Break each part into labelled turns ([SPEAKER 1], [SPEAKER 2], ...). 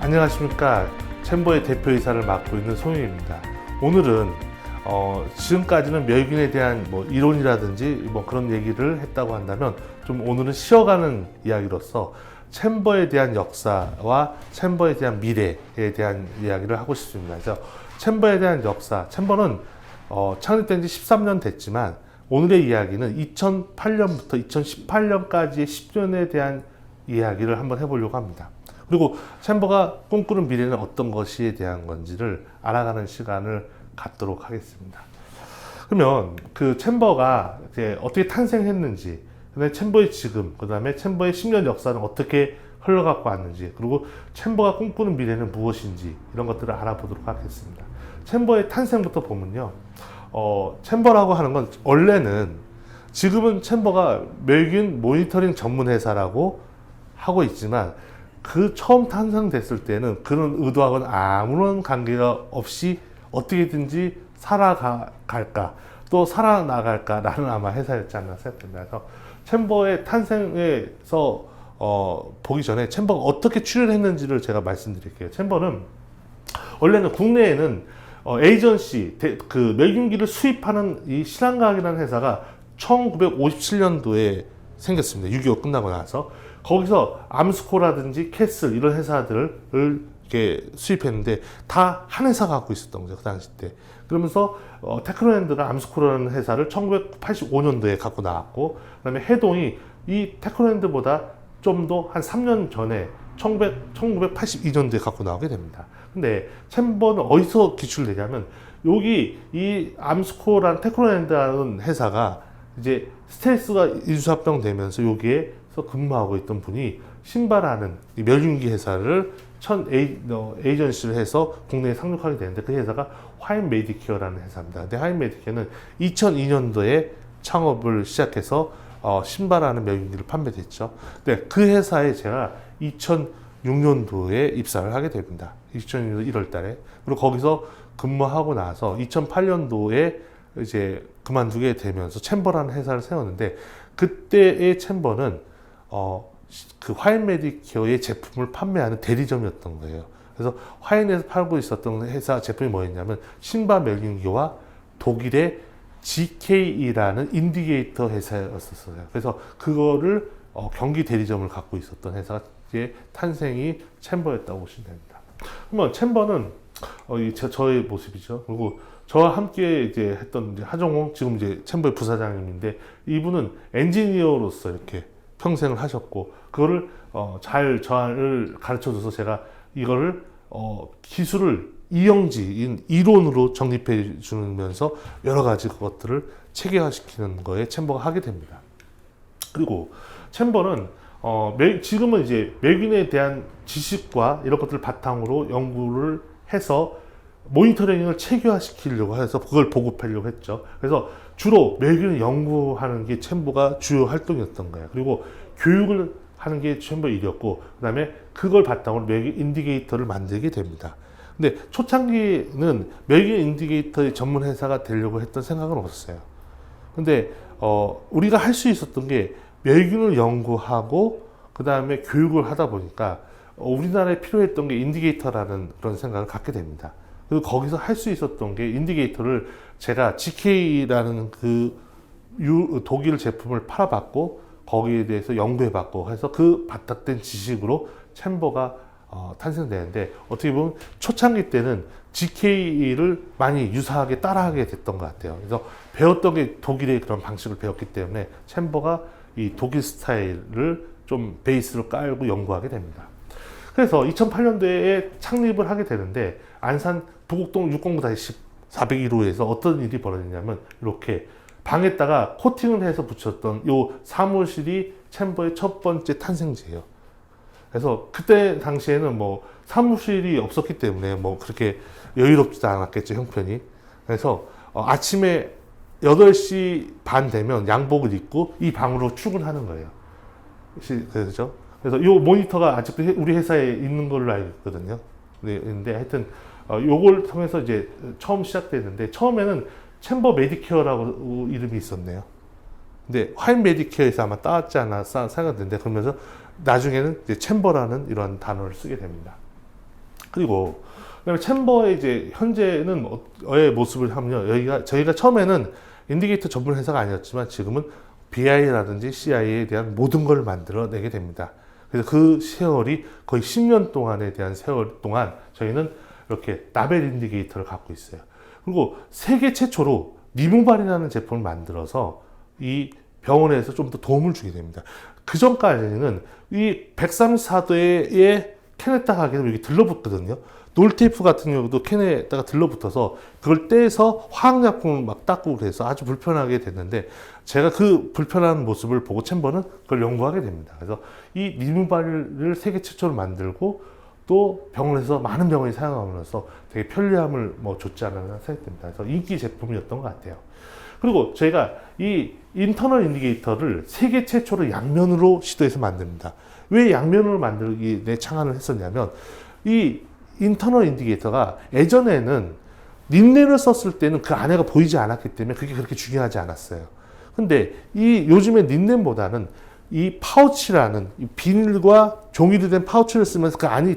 [SPEAKER 1] 안녕하십니까. 챔버의 대표이사를 맡고 있는 송유입니다. 오늘은 지금까지는 멸균에 대한 이론이라든지 그런 얘기를 했다고 한다면 좀 오늘은 쉬어가는 이야기로서 챔버에 대한 역사와 챔버에 대한 미래에 대한 이야기를 하고 싶습니다. 그래서 챔버에 대한 역사, 챔버는 창립된 지 13년 됐지만 오늘의 이야기는 2008년부터 2018년까지의 10년에 대한 이야기를 한번 해보려고 합니다. 그리고 챔버가 꿈꾸는 미래는 어떤 것에 대한 건지를 알아가는 시간을 갖도록 하겠습니다. 그러면 그 챔버가 이제 어떻게 탄생했는지, 그다음에 챔버의 지금, 그다음에 챔버의 10년 역사는 어떻게 흘러갖고 왔는지, 그리고 챔버가 꿈꾸는 미래는 무엇인지 이런 것들을 알아보도록 하겠습니다. 챔버의 탄생부터 보면요, 챔버라고 하는 건 원래는 지금은 챔버가 멸균 모니터링 전문 회사라고 하고 있지만 그 처음 탄생됐을 때는 그런 의도하고는 아무런 관계가 없이 어떻게든지 살아갈까 또 살아나갈까라는 아마 회사였지 않나 생각됩니다. 그래서 챔버의 탄생에서 보기 전에 챔버가 어떻게 출현했는지를 제가 말씀드릴게요. 챔버는 원래는 국내에는 에이전시 그 멸균기를 수입하는 이 신한과학이라는 회사가 1957년도에 생겼습니다. 6.25 끝나고 나서 거기서 암스코라든지 캐슬 이런 회사들을 이렇게 수입했는데 다 한 회사가 갖고 있었던 거죠, 그 당시 때. 그러면서 테크노랜드가 암스코라는 회사를 1985년도에 갖고 나왔고, 그다음에 해동이 이 테크노랜드보다 좀 더 한 3년 전에 1982년도에 갖고 나오게 됩니다. 근데 챔버는 어디서 기출되냐면 여기 이 암스코라는 테크노랜드라는 회사가 이제 스텔스가 인수합병 되면서 여기에서 근무하고 있던 분이 신바라는 이 멸균기 회사를 에이전시를 해서 국내에 상륙하게 되는데 그 회사가 화인 메디케어라는 회사입니다. 근데 화인 메디케어는 2002년도에 창업을 시작해서 신바라는 멸균기를 판매됐죠. 근데 그 회사에 제가 2006년도에 입사를 하게 됩니다. 2006년 1월 달에. 그리고 거기서 근무하고 나서 2008년도에 이제 그만두게 되면서 챔버라는 회사를 세웠는데 그때의 챔버는 그 화인 메디케어의 제품을 판매하는 대리점이었던 거예요. 그래서 화인에서 팔고 있었던 회사 제품이 뭐였냐면 신바 멸균기와 독일의 GKE라는 인디게이터 회사였었어요. 그래서 그거를 경기 대리점을 갖고 있었던 회사가 이제 탄생이 챔버였다고 보시면 됩니다. 그러면 챔버는 저의 모습이죠. 그리고 저와 함께 이제 했던 이제 하정홍, 지금 이제 챔버의 부사장님인데 이분은 엔지니어로서 이렇게 평생을 하셨고 그거를 저를 가르쳐줘서 제가 이거를 기술을 이영지인 이론으로 정립해 주면서 여러 가지 그것들을 체계화시키는 거에 챔버가 하게 됩니다. 그리고 챔버는 지금은 이제 멸균에 대한 지식과 이런 것들을 바탕으로 연구를 해서 모니터링을 체계화시키려고 해서 그걸 보급하려고 했죠. 그래서 주로 멸균을 연구하는 게 챔버가 주요 활동이었던 거예요. 그리고 교육을 하는 게 챔버 일이었고, 그 다음에 그걸 바탕으로 멸균 인디게이터를 만들게 됩니다. 근데 초창기는 멸균 인디게이터의 전문 회사가 되려고 했던 생각은 없었어요. 근데 우리가 할 수 있었던 게 멸균을 연구하고 그 다음에 교육을 하다 보니까 우리나라에 필요했던 게 인디게이터라는 그런 생각을 갖게 됩니다. 그리고 거기서 할 수 있었던 게 인디게이터를 제가 GK라는 그 독일 제품을 팔아봤고 거기에 대해서 연구해봤고 해서 그 바탕된 지식으로 챔버가 탄생되는데 어떻게 보면 초창기 때는 GK를 많이 유사하게 따라하게 됐던 것 같아요. 그래서 배웠던 게 독일의 그런 방식을 배웠기 때문에 챔버가 이 독일 스타일을 좀 베이스로 깔고 연구하게 됩니다. 그래서 2008년도에 창립을 하게 되는데 안산 부곡동 609-10 401호에서 어떤 일이 벌어지냐면 이렇게 방에다가 코팅을 해서 붙였던 요 사무실이 챔버의 첫 번째 탄생지예요. 그래서 그때 당시에는 사무실이 없었기 때문에 그렇게 여유롭지도 않았겠죠, 형편이. 그래서 아침에 8시 반 되면 양복을 입고 이 방으로 출근하는 거예요. 그죠? 그래서 요 모니터가 아직도 우리 회사에 있는 걸로 알고 있거든요. 네, 근데 하여튼 요걸 통해서 이제 처음 시작됐는데 처음에는 챔버 메디케어라고 이름이 있었네요. 근데 화인 메디케어에서 아마 따왔지 않나 생각되는데 그러면서 나중에는 이제 챔버라는 이런 단어를 쓰게 됩니다. 그리고 그다음에 챔버의 이제 현재는 의 모습을 하면요. 저희가 처음에는 인디게이터 전문 회사가 아니었지만 지금은 BI라든지 CI에 대한 모든 걸 만들어내게 됩니다. 그래서 그 세월이 거의 10년 동안에 대한 세월 동안 저희는 이렇게 라벨 인디게이터를 갖고 있어요. 그리고 세계 최초로 리무발이라는 제품을 만들어서 이 병원에서 좀 더 도움을 주게 됩니다. 그 전까지는 이 134도의 캔에다 가게는 여기 들러붙거든요. 놀테이프 같은 경우도 캔에다가 들러붙어서 그걸 떼서 화학약품을 막 닦고 그래서 아주 불편하게 됐는데 제가 그 불편한 모습을 보고 챔버는 그걸 연구하게 됩니다. 그래서 이 리무발을 세계 최초로 만들고 또 병원에서 많은 병원이 사용하면서 되게 편리함을 줬지 않았나 생각됩니다. 그래서 인기 제품이었던 것 같아요. 그리고 저희가 이 인터널 인디게이터를 세계 최초로 양면으로 시도해서 만듭니다. 왜 양면으로 만들기 내 창안을 했었냐면 이 인터널 인디게이터가 예전에는 린넨을 썼을 때는 그 안에가 보이지 않았기 때문에 그게 그렇게 중요하지 않았어요. 근데 이 요즘에 린넨보다는 이 파우치라는 이 비닐과 종이로 된 파우치를 쓰면서 그 안이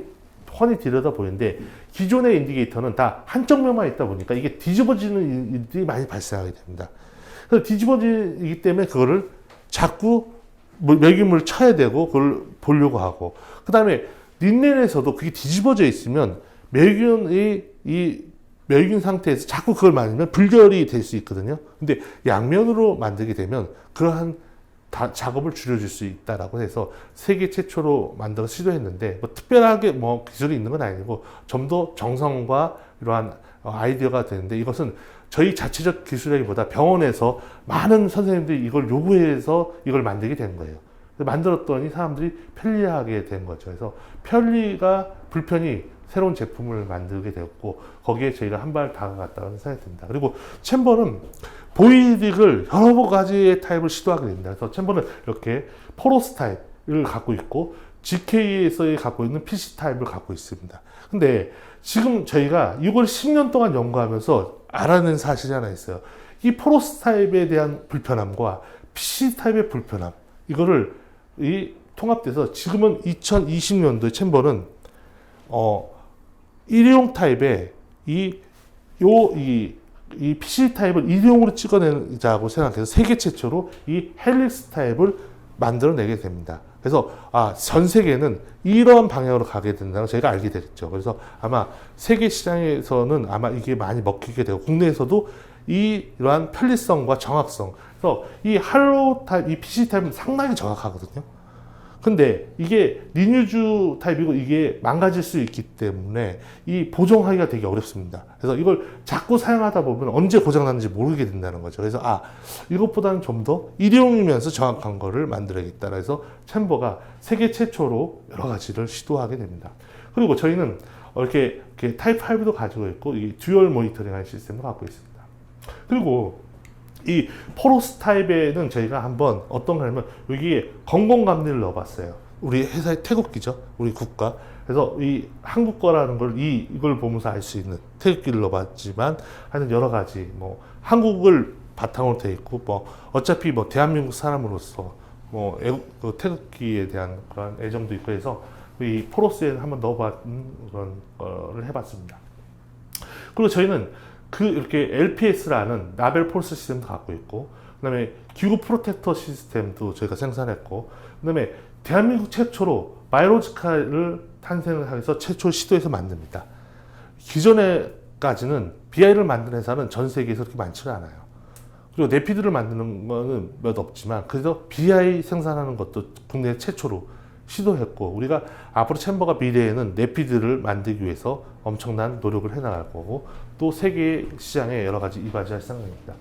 [SPEAKER 1] 훤히 들여다 보이는데 기존의 인디게이터는 다 한쪽 면만 있다 보니까 이게 뒤집어지는 일이 많이 발생하게 됩니다. 그래서 뒤집어지기 때문에 그거를 자꾸 매김을 쳐야 되고 그걸 보려고 하고 그 다음에 린넨에서도 그게 뒤집어져 있으면 멸균 상태에서 자꾸 그걸 만들면 불결이 될 수 있거든요. 근데 양면으로 만들게 되면 그러한 작업을 줄여줄 수 있다라고 해서 세계 최초로 만들어 시도했는데 특별하게 기술이 있는 건 아니고 좀 더 정성과 이러한 아이디어가 되는데 이것은 저희 자체적 기술이라기보다 병원에서 많은 선생님들이 이걸 요구해서 이걸 만들게 된 거예요. 만들었더니 사람들이 편리하게 된 거죠. 그래서 불편이 새로운 제품을 만들게 되었고 거기에 저희가 한 발 다가갔다고 생각이 듭니다. 그리고 챔버는 보이딕을 여러 가지의 타입을 시도하게 됩니다. 그래서 챔버는 이렇게 포로스 타입을 갖고 있고 GK에서 갖고 있는 PC 타입을 갖고 있습니다. 근데 지금 저희가 이걸 10년 동안 연구하면서 알아낸 사실이 하나 있어요. 이 포로스 타입에 대한 불편함과 PC 타입의 불편함 이거를 통합돼서 지금은 2020년도에 챔버는 일회용 타입의 이 PC 타입을 일회용으로 찍어내자고 생각해서 세계 최초로 이 헬릭스 타입을 만들어내게 됩니다. 그래서 전 세계는 이러한 방향으로 가게 된다는 걸 저희가 알게 됐죠. 그래서 아마 세계 시장에서는 아마 이게 많이 먹히게 되고 국내에서도 이러한 편리성과 정확성 그래서 이 할로우 타입, 이 PC 타입은 상당히 정확하거든요. 근데 이게 리뉴즈 타입이고 이게 망가질 수 있기 때문에 이 보정하기가 되게 어렵습니다. 그래서 이걸 자꾸 사용하다 보면 언제 고장났는지 모르게 된다는 거죠. 그래서 이것보다는 좀 더 일회용이면서 정확한 거를 만들어야겠다. 그래서 챔버가 세계 최초로 여러 가지를 시도하게 됩니다. 그리고 저희는 이렇게 타입 5도 가지고 있고 이 듀얼 모니터링하는 시스템도 갖고 있습니다. 그리고 이 포로스 타입에는 저희가 한번 어떤 거 하냐면 여기에 건공감리를 넣어봤어요. 우리 회사의 태극기죠. 우리 국가. 그래서 이 한국 거라는 걸 이걸 보면서 알 수 있는 태극기를 넣어봤지만 하여튼 여러 가지 한국을 바탕으로 돼 있고 어차피 대한민국 사람으로서 그 태극기에 대한 그런 애정도 있고 해서 이 포로스에 한번 넣어봤는 그런 거를 해봤습니다. 그리고 저희는 이렇게 LPS라는 라벨 폴스 시스템도 갖고 있고, 그 다음에 기구 프로텍터 시스템도 저희가 생산했고, 그 다음에 대한민국 최초로 바이오로지카를 탄생을 해서 최초 시도해서 만듭니다. 기존에까지는 BI를 만드는 회사는 전 세계에서 그렇게 많지가 않아요. 그리고 네피드를 만드는 거는 몇 없지만, 그래서 BI 생산하는 것도 국내 최초로 시도했고, 우리가 앞으로 챔버가 미래에는 네피드를 만들기 위해서 엄청난 노력을 해나갈 거고 또 세계 시장에 여러 가지 이바지할 생각입니다.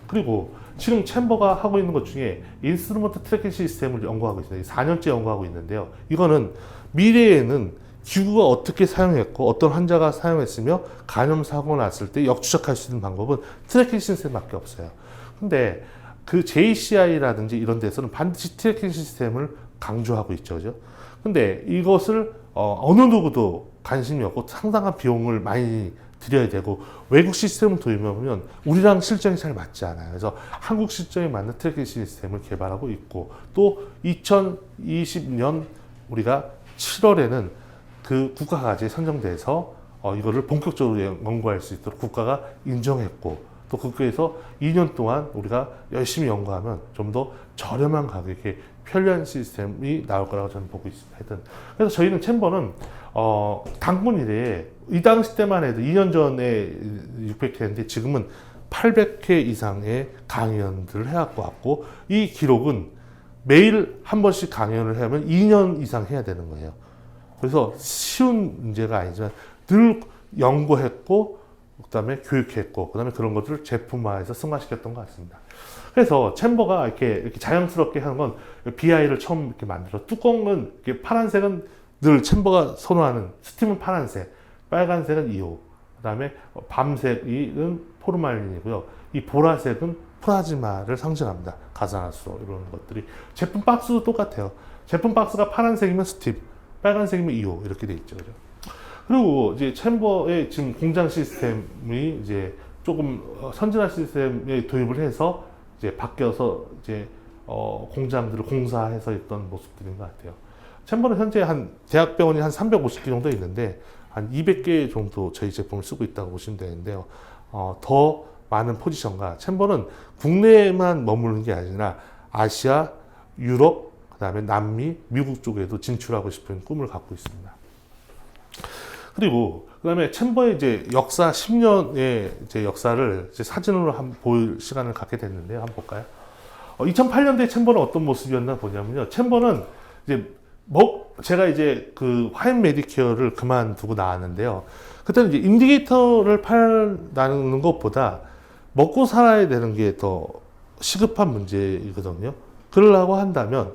[SPEAKER 1] 그리고 지금 챔버가 하고 있는 것 중에 인스트루먼트 트래킹 시스템을 연구하고 있습니다. 4년째 연구하고 있는데요. 이거는 미래에는 기구가 어떻게 사용했고 어떤 환자가 사용했으며 간염 사고가 났을 때 역추적할 수 있는 방법은 트래킹 시스템밖에 없어요. 근데 그 JCI라든지 이런 데서는 반드시 트래킹 시스템을 강조하고 있죠. 그죠? 근데 이것을 어느 누구도 관심이 없고 상당한 비용을 많이 들여야 되고 외국 시스템을 도입하면 우리랑 실정이 잘 맞지 않아요. 그래서 한국 실정에 맞는 트래킹 시스템을 개발하고 있고 또 2020년 우리가 7월에는 그 국가과제에 선정돼서 이거를 본격적으로 연구할 수 있도록 국가가 인정했고, 또 국가에서 2년 동안 우리가 열심히 연구하면 좀 더 저렴한 가격에 편리한 시스템이 나올 거라고 저는 보고 있습니다. 하여튼 그래서 저희는 챔버는 단군 이래에 이 당시 때만 해도 2년 전에 600회인데 지금은 800회 이상의 강연들을 해갖고 왔고, 이 기록은 매일 한 번씩 강연을 하면 2년 이상 해야 되는 거예요. 그래서 쉬운 문제가 아니지만 늘 연구했고, 그다음에 교육했고, 그다음에 그런 것들을 제품화해서 승화시켰던 것 같습니다. 그래서 챔버가 이렇게 자연스럽게 하는 건 BI를 처음 이렇게 만들어, 뚜껑은 이렇게 파란색은 늘 챔버가 선호하는 스팀은 파란색, 빨간색은 이오, 그다음에 밤색은 포르말린이고요. 이 보라색은 플라즈마를 상징합니다. 가산화수소 이런 것들이. 제품 박스도 똑같아요. 제품 박스가 파란색이면 스팀, 빨간색이면 이오 이렇게 돼 있죠, 그죠? 그리고 이제 챔버의 지금 공장 시스템이 이제 조금 선진화 시스템에 도입을 해서 이제 바뀌어서 이제 공장들을 공사해서 있던 모습들인 것 같아요. 챔버는 현재 한 대학병원이 한 350개 정도 있는데 한 200개 정도 저희 제품을 쓰고 있다고 보시면 되는데요. 더 많은 포지션과 챔버는 국내에만 머무르는 게 아니라 아시아, 유럽, 그다음에 남미, 미국 쪽에도 진출하고 싶은 꿈을 갖고 있습니다. 그리고 그다음에 챔버의 이제 역사 10년의 이제 역사를 이제 사진으로 한번 볼 시간을 갖게 됐는데요. 한번 볼까요? 2008년도에 챔버는 어떤 모습이었나 보냐면요. 챔버는 이제 제가 이제 그 화인 메디케어를 그만두고 나왔는데요. 그때는 이제 인디게이터를 팔다는 것보다 먹고 살아야 되는 게 더 시급한 문제이거든요. 그러려고 한다면,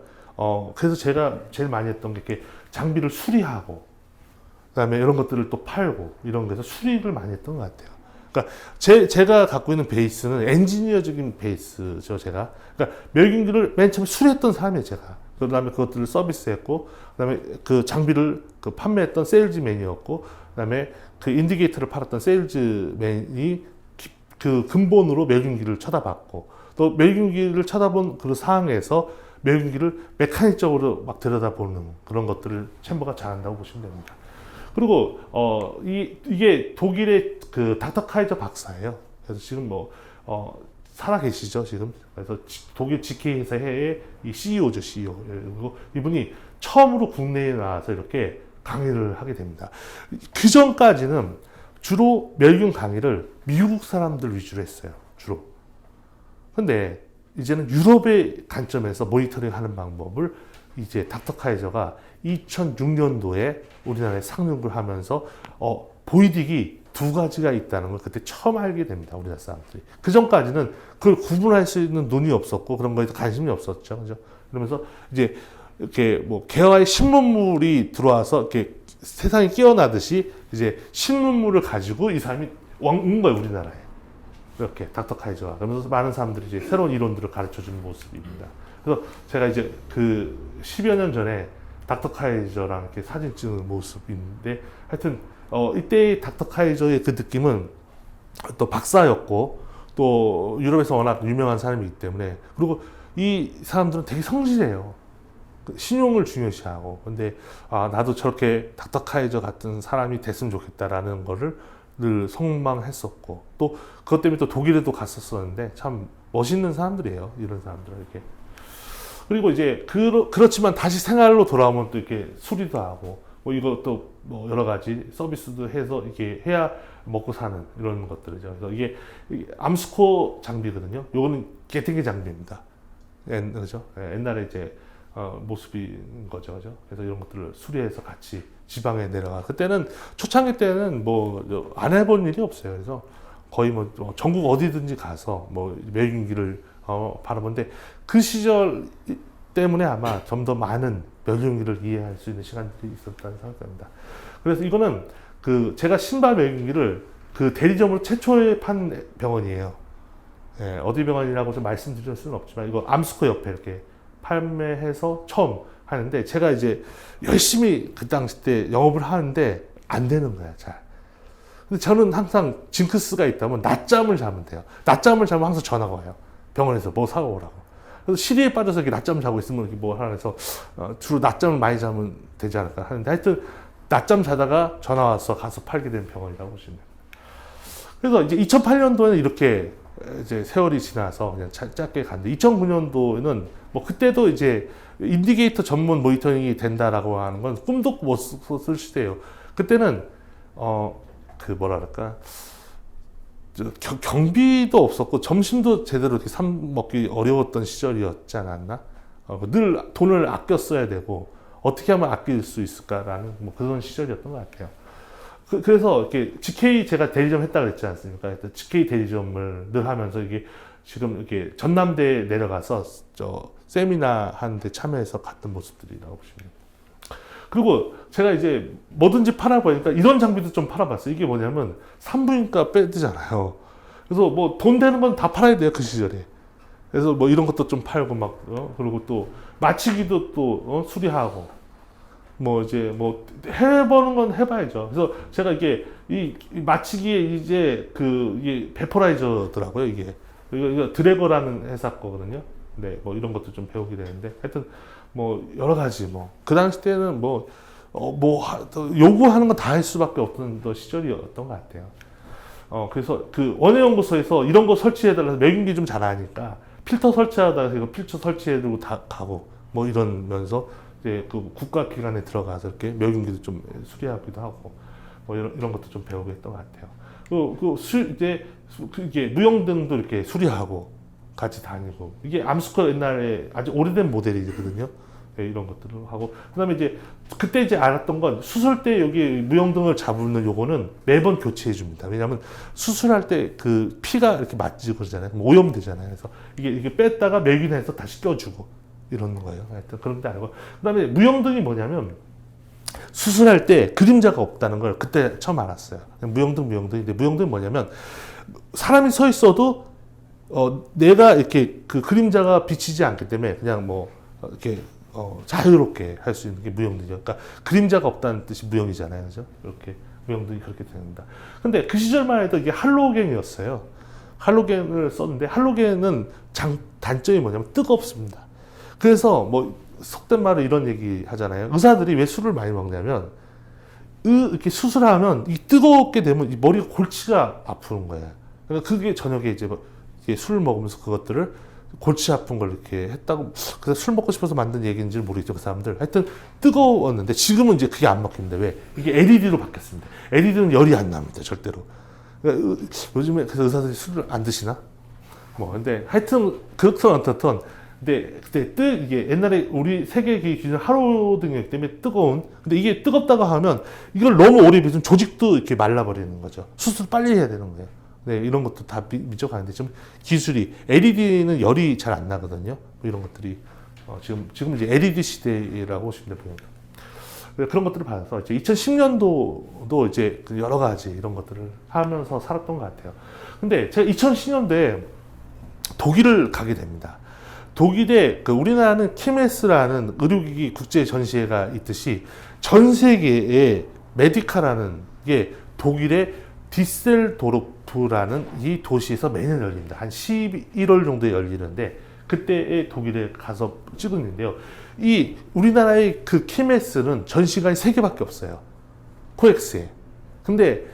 [SPEAKER 1] 그래서 제가 제일 많이 했던 게 이렇게 장비를 수리하고, 그다음에 이런 것들을 또 팔고, 이런 거에서 수리를 많이 했던 것 같아요. 그러니까 제가 갖고 있는 베이스는 엔지니어적인 베이스죠, 제가. 그러니까 멸균기를 맨 처음에 수리했던 사람이에요, 제가. 그다음에 그것들을 서비스했고, 그다음에 그 장비를 판매했던 세일즈맨이었고, 그다음에 그 인디게이터를 팔았던 세일즈맨이 그 근본으로 멸균기를 쳐다봤고, 또 멸균기를 쳐다본 그 상황에서 멸균기를 메카닉적으로 막 들여다보는 그런 것들을 챔버가 잘한다고 보시면 됩니다. 그리고 이게 독일의 그 닥터 카이저 박사예요. 그래서 지금 살아 계시죠, 지금. 그래서 독일 GK 회사의 이 CEO죠, CEO. 그리고 이분이 처음으로 국내에 나와서 이렇게 강의를 하게 됩니다. 그 전까지는 주로 멸균 강의를 미국 사람들 위주로 했어요, 주로. 근데 이제는 유럽의 관점에서 모니터링 하는 방법을 이제 닥터 카이저가 2006년도에 우리나라에 상륙을 하면서 보이딕이 두 가지가 있다는 걸 그때 처음 알게 됩니다, 우리나라 사람들이. 그 전까지는 그걸 구분할 수 있는 눈이 없었고 그런 거에 관심이 없었죠, 그죠? 그러면서 이제 이렇게 개화의 신문물이 들어와서 이렇게 세상이 깨어나듯이 이제 신문물을 가지고 이 사람이 온 거예요, 우리나라에. 이렇게 닥터 카이저가. 그러면서 많은 사람들이 이제 새로운 이론들을 가르쳐 주는 모습입니다. 그래서 제가 이제 그 10여 년 전에 닥터 카이저랑 이렇게 사진 찍는 모습인데, 하여튼 이때의 닥터 카이저의 그 느낌은 또 박사였고, 또 유럽에서 워낙 유명한 사람이기 때문에, 그리고 이 사람들은 되게 성실해요. 신용을 중요시하고. 근데 나도 저렇게 닥터 카이저 같은 사람이 됐으면 좋겠다라는 거를 늘 소망했었고, 또 그것 때문에 또 독일에도 갔었었는데 참 멋있는 사람들이에요, 이런 사람들은. 이렇게. 그리고 이제 그렇지만 다시 생활로 돌아오면 또 이렇게 수리도 하고 이것도 여러 가지 서비스도 해서 이렇게 해야 먹고 사는 이런 것들이죠. 그래서 이게 암스코 장비거든요. 요거는 개팅기 장비입니다. 그죠? 옛날에 이제 모습인 거죠, 그죠? 그래서 이런 것들을 수리해서 같이 지방에 내려가. 그때는 초창기 때는 안 해본 일이 없어요. 그래서 거의 전국 어디든지 가서 멸균기를 바라보는데, 그 시절 때문에 아마 좀 더 많은 멸균기를 이해할 수 있는 시간들이 있었다는 생각합니다. 그래서 이거는 제가 신발 멸균기를 그 대리점으로 최초에 판 병원이에요. 예, 어디 병원이라고 좀 말씀드릴 수는 없지만 이거 암스코 옆에 이렇게 판매해서 처음 하는데, 제가 이제 열심히 그 당시 때 영업을 하는데 안 되는 거야, 잘. 근데 저는 항상 징크스가 있다면 낮잠을 자면 돼요. 낮잠을 자면 항상 전화가 와요, 병원에서 사고 오라고. 그래서 시리에 빠져서 이렇게 낮잠을 자고 있으면 이렇게 하나 해서 주로 낮잠을 많이 자면 되지 않을까 하는데, 하여튼 낮잠 자다가 전화 와서 가서 팔게 된 병원이라고 보시면 됩니다. 그래서 이제 2008년도에는 이렇게 이제 세월이 지나서 그냥 짧게 갔는데 2009년도에는 뭐 그때도 이제 인디게이터 전문 모니터링이 된다라고 하는 건 꿈도 못 쓸 시대예요. 그때는 그 뭐라 그럴까 경비도 없었고 점심도 제대로 이렇게 사 먹기 어려웠던 시절이었지 않았나? 늘 돈을 아껴 써야 되고 어떻게 하면 아낄 수 있을까라는 뭐 그런 시절이었던 것 같아요. 그래서 이렇게 GK 제가 대리점 했다 그랬지 않습니까? GK 대리점을 늘 하면서 이게 지금 이렇게 전남대에 내려가서 저 세미나 하는데 참여해서 갔던 모습들이라고 보시면 됩니다. 그리고 제가 이제 뭐든지 팔아보니까 이런 장비도 좀 팔아봤어요. 이게 뭐냐면 산부인과 배드잖아요. 그래서 뭐 돈 되는 건 다 팔아야 돼요, 그 시절에. 그래서 뭐 이런 것도 좀 팔고 막 그리고 또 마취기도 또 수리하고 뭐 이제 뭐 해보는 건 해봐야죠. 그래서 제가 이게 이 마취기에 이제 이게 베포라이저더라고요. 이거 드래거라는 회사 거거든요. 네, 뭐 이런 것도 좀 배우게 되는데 하여튼 뭐 여러 가지 뭐 그 당시 때는 뭐 요구하는 건 다 할 수밖에 없던 시절이었던 것 같아요. 그래서 그 원예연구소에서 이런 거 설치해달라서 매균기 좀 잘 아니까 필터 설치하다가 이거 필터 설치해두고 다 가고 뭐 이러면서 이제 그 국가기관에 들어가서 이렇게 멸균기도 좀 수리하기도 하고 뭐 이런 것도 좀 배우게 했던 것 같아요. 이제 이게 무용등도 이렇게 수리하고 같이 다니고 이게 암스커 옛날에 아주 오래된 모델이거든요. 네, 이런 것들을 하고 그다음에 이제 그때 이제 알았던 건 수술 때 여기 무용등을 잡는 요거는 매번 교체해 줍니다. 왜냐하면 수술할 때 그 피가 이렇게 맞지고 그러잖아요. 오염되잖아요. 그래서 이게 뺐다가 매균해서 다시 껴주고 이런 거예요. 하여튼 그런 데 알고 그다음에 무용등이 뭐냐면 수술할 때 그림자가 없다는 걸 그때 처음 알았어요. 무용등인데 무용등이 뭐냐면 사람이 서 있어도 내가 이렇게 그 그림자가 비치지 않기 때문에 그냥 뭐 이렇게 자유롭게 할 수 있는 게 무용등이죠. 그러니까 그림자가 없다는 뜻이 무용이잖아요. 그죠? 이렇게 무용등이 그렇게 됩니다. 근데 그 시절만 해도 이게 할로겐이었어요. 할로겐을 썼는데 할로겐은 단점이 뭐냐면 뜨겁습니다. 그래서 뭐 속된 말로 이런 얘기 하잖아요. 의사들이 왜 술을 많이 먹냐면 이렇게 수술하면 이 뜨겁게 되면 이 머리가 골치가 아프는 거예요. 그러니까 그게 저녁에 이제 술을 먹으면서 그것들을 골치 아픈 걸 이렇게 했다고 그래서 술 먹고 싶어서 만든 얘기인지 모르겠죠. 그 사람들 하여튼 뜨거웠는데 지금은 이제 그게 안 먹힙니다. 왜? 이게 LED로 바뀌었습니다. LED는 열이 안 납니다. 절대로. 그러니까 요즘에 그래서 의사들이 술을 안 드시나? 뭐 근데 하여튼 그렇든 어떻든 근데 그때 이게 옛날에 우리 세계 기준 하루등이기 때문에 뜨거운 근데 이게 뜨겁다고 하면 이걸 너무 오래 비우면 조직도 이렇게 말라버리는 거죠. 수술 빨리 해야 되는 거예요. 네, 이런 것도 다 미쳐가는데 지금 기술이 LED는 열이 잘 안 나거든요. 뭐 이런 것들이 지금 이제 LED 시대라고 보시면 됩니다. 그런 것들을 봐서 이제 2010년도도 이제 여러 가지 이런 것들을 하면서 살았던 것 같아요. 근데 제가 2010년도에 독일을 가게 됩니다. 독일에 우리나라는 키메스라는 의료기기 국제 전시회가 있듯이 전 세계에 메디카라는 게 독일의 디셀도르프라는 이 도시에서 매년 열립니다. 한 11월 정도에 열리는데 그때에 독일에 가서 찍었는데요. 이 우리나라의 그 키메스는 전시관이 3개밖에 없어요. 코엑스에. 근데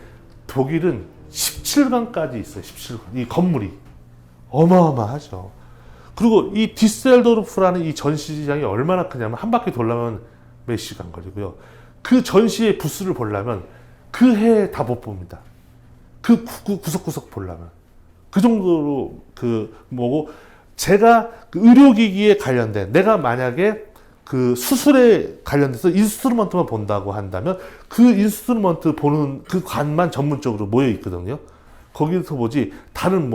[SPEAKER 1] 독일은 17관까지 있어요. 17관. 이 건물이 어마어마하죠. 그리고 이 디셀도르프라는 이 전시장이 얼마나 크냐면 한 바퀴 돌려면 몇 시간 걸리고요. 그 전시의 부스를 보려면 그 해에 다 못 봅니다. 그 구석구석 보려면. 그 정도로 뭐고, 제가 그 의료기기에 관련된, 내가 만약에 그 수술에 관련돼서 인스트루먼트만 본다고 한다면 그 인스트루먼트 보는 그 관만 전문적으로 모여 있거든요. 거기서 보지, 다른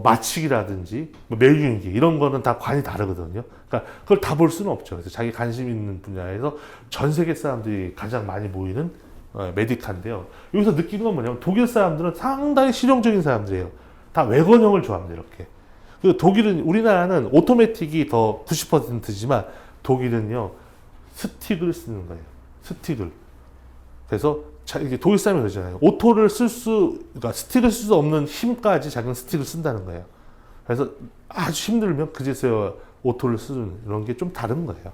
[SPEAKER 1] 마취기라든지 멜균기 이런 거는 다 관이 다르거든요. 그러니까 그걸 다 볼 수는 없죠. 그래서 자기 관심 있는 분야에서 전 세계 사람들이 가장 많이 모이는 메디카인데요. 여기서 느끼는 건 뭐냐면 독일 사람들은 상당히 실용적인 사람들이에요. 다 외관형을 좋아합니다. 이렇게. 그리고 독일은 우리나라는 오토매틱이 더 90%지만 독일은요 스틱을 쓰는 거예요. 스틱을. 그래서 이게 독일 사람이 그러잖아요. 그러니까 스틱을 쓸 수 없는 힘까지 자기는 스틱을 쓴다는 거예요. 그래서 아주 힘들면 그제서야 오토를 쓰는 이런 게 좀 다른 거예요.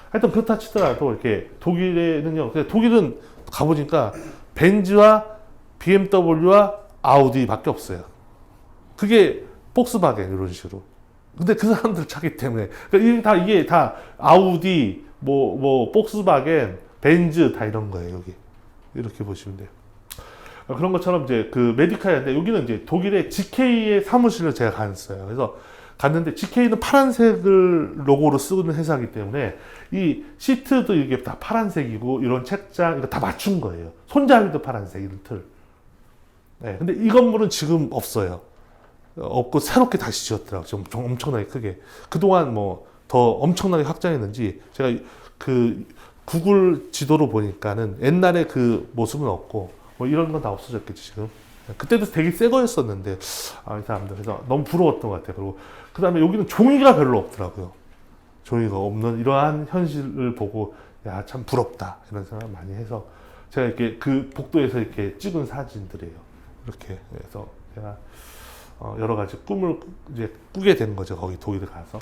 [SPEAKER 1] 하여튼 그렇다 치더라도 이렇게 독일에는요. 독일은 가보니까 벤츠와 BMW와 아우디밖에 없어요. 그게 폭스바겐 이런 식으로. 근데 그 사람들 차기 때문에 그러니까 이게 다 아우디, 폭스바겐, 벤츠 다 이런 거예요. 여기 이렇게 보시면 돼요. 그런 것처럼 이제 그 메디카인데 여기는 이제 독일의 GK의 사무실을 제가 갔어요. 그래서 갔는데 GK는 파란색을 로고로 쓰는 회사이기 때문에 이 시트도 이게 다 파란색이고 이런 책장 이거 다 맞춘 거예요. 손잡이도 파란색 이런 틀. 네, 근데 이 건물은 지금 없어요. 없고 새롭게 다시 지었더라고요. 좀 엄청나게 크게. 그동안 뭐 더 엄청나게 확장했는지 제가 그 구글 지도로 보니까는 옛날에 그 모습은 없고 뭐 이런 건 다 없어졌겠지 지금. 그때도 되게 새 거였었는데 이 사람들 그래서 너무 부러웠던 것 같아요. 그리고 그 다음에 여기는 종이가 별로 없더라고요. 종이가 없는 이러한 현실을 보고 야 참 부럽다 이런 생각 많이 해서 제가 이렇게 그 복도에서 이렇게 찍은 사진들이에요. 이렇게 해서 제가 여러 가지 꿈을 이제 꾸게 된 거죠. 거기 독일에 가서.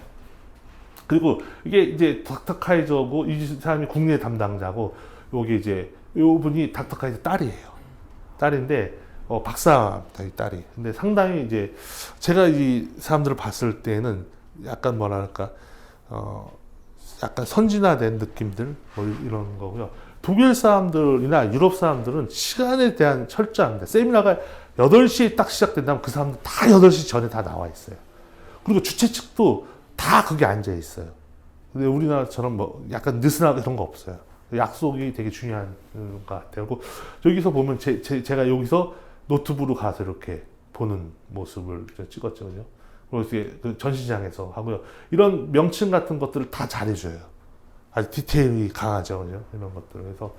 [SPEAKER 1] 그리고 이게 이제 닥터 카이저고 이 사람이 국내 담당자고 여기 이제 요 분이 닥터 카이저 딸이에요. 딸인데 박사입니다, 이 딸이. 근데 상당히 이제 제가 이 사람들을 봤을 때는 약간 뭐랄까 약간 선진화된 느낌들 뭐 이런 거고요. 독일 사람들이나 유럽 사람들은 시간에 대한 철저합니다. 세미나가 8시에 딱 시작된다면 그 사람들 다 8시 전에 다 나와 있어요. 그리고 주최 측도 다 거기 앉아 있어요. 근데 우리나라처럼 뭐 약간 느슨하고 이런 거 없어요. 약속이 되게 중요한 것 같아요. 그리고 여기서 보면 제가 여기서 노트북으로 가서 이렇게 보는 모습을 찍었죠. 그리고 이게 그 전시장에서 하고요. 이런 명칭 같은 것들을 다 잘해줘요. 아주 디테일이 강하죠. 그죠? 이런 것들. 그래서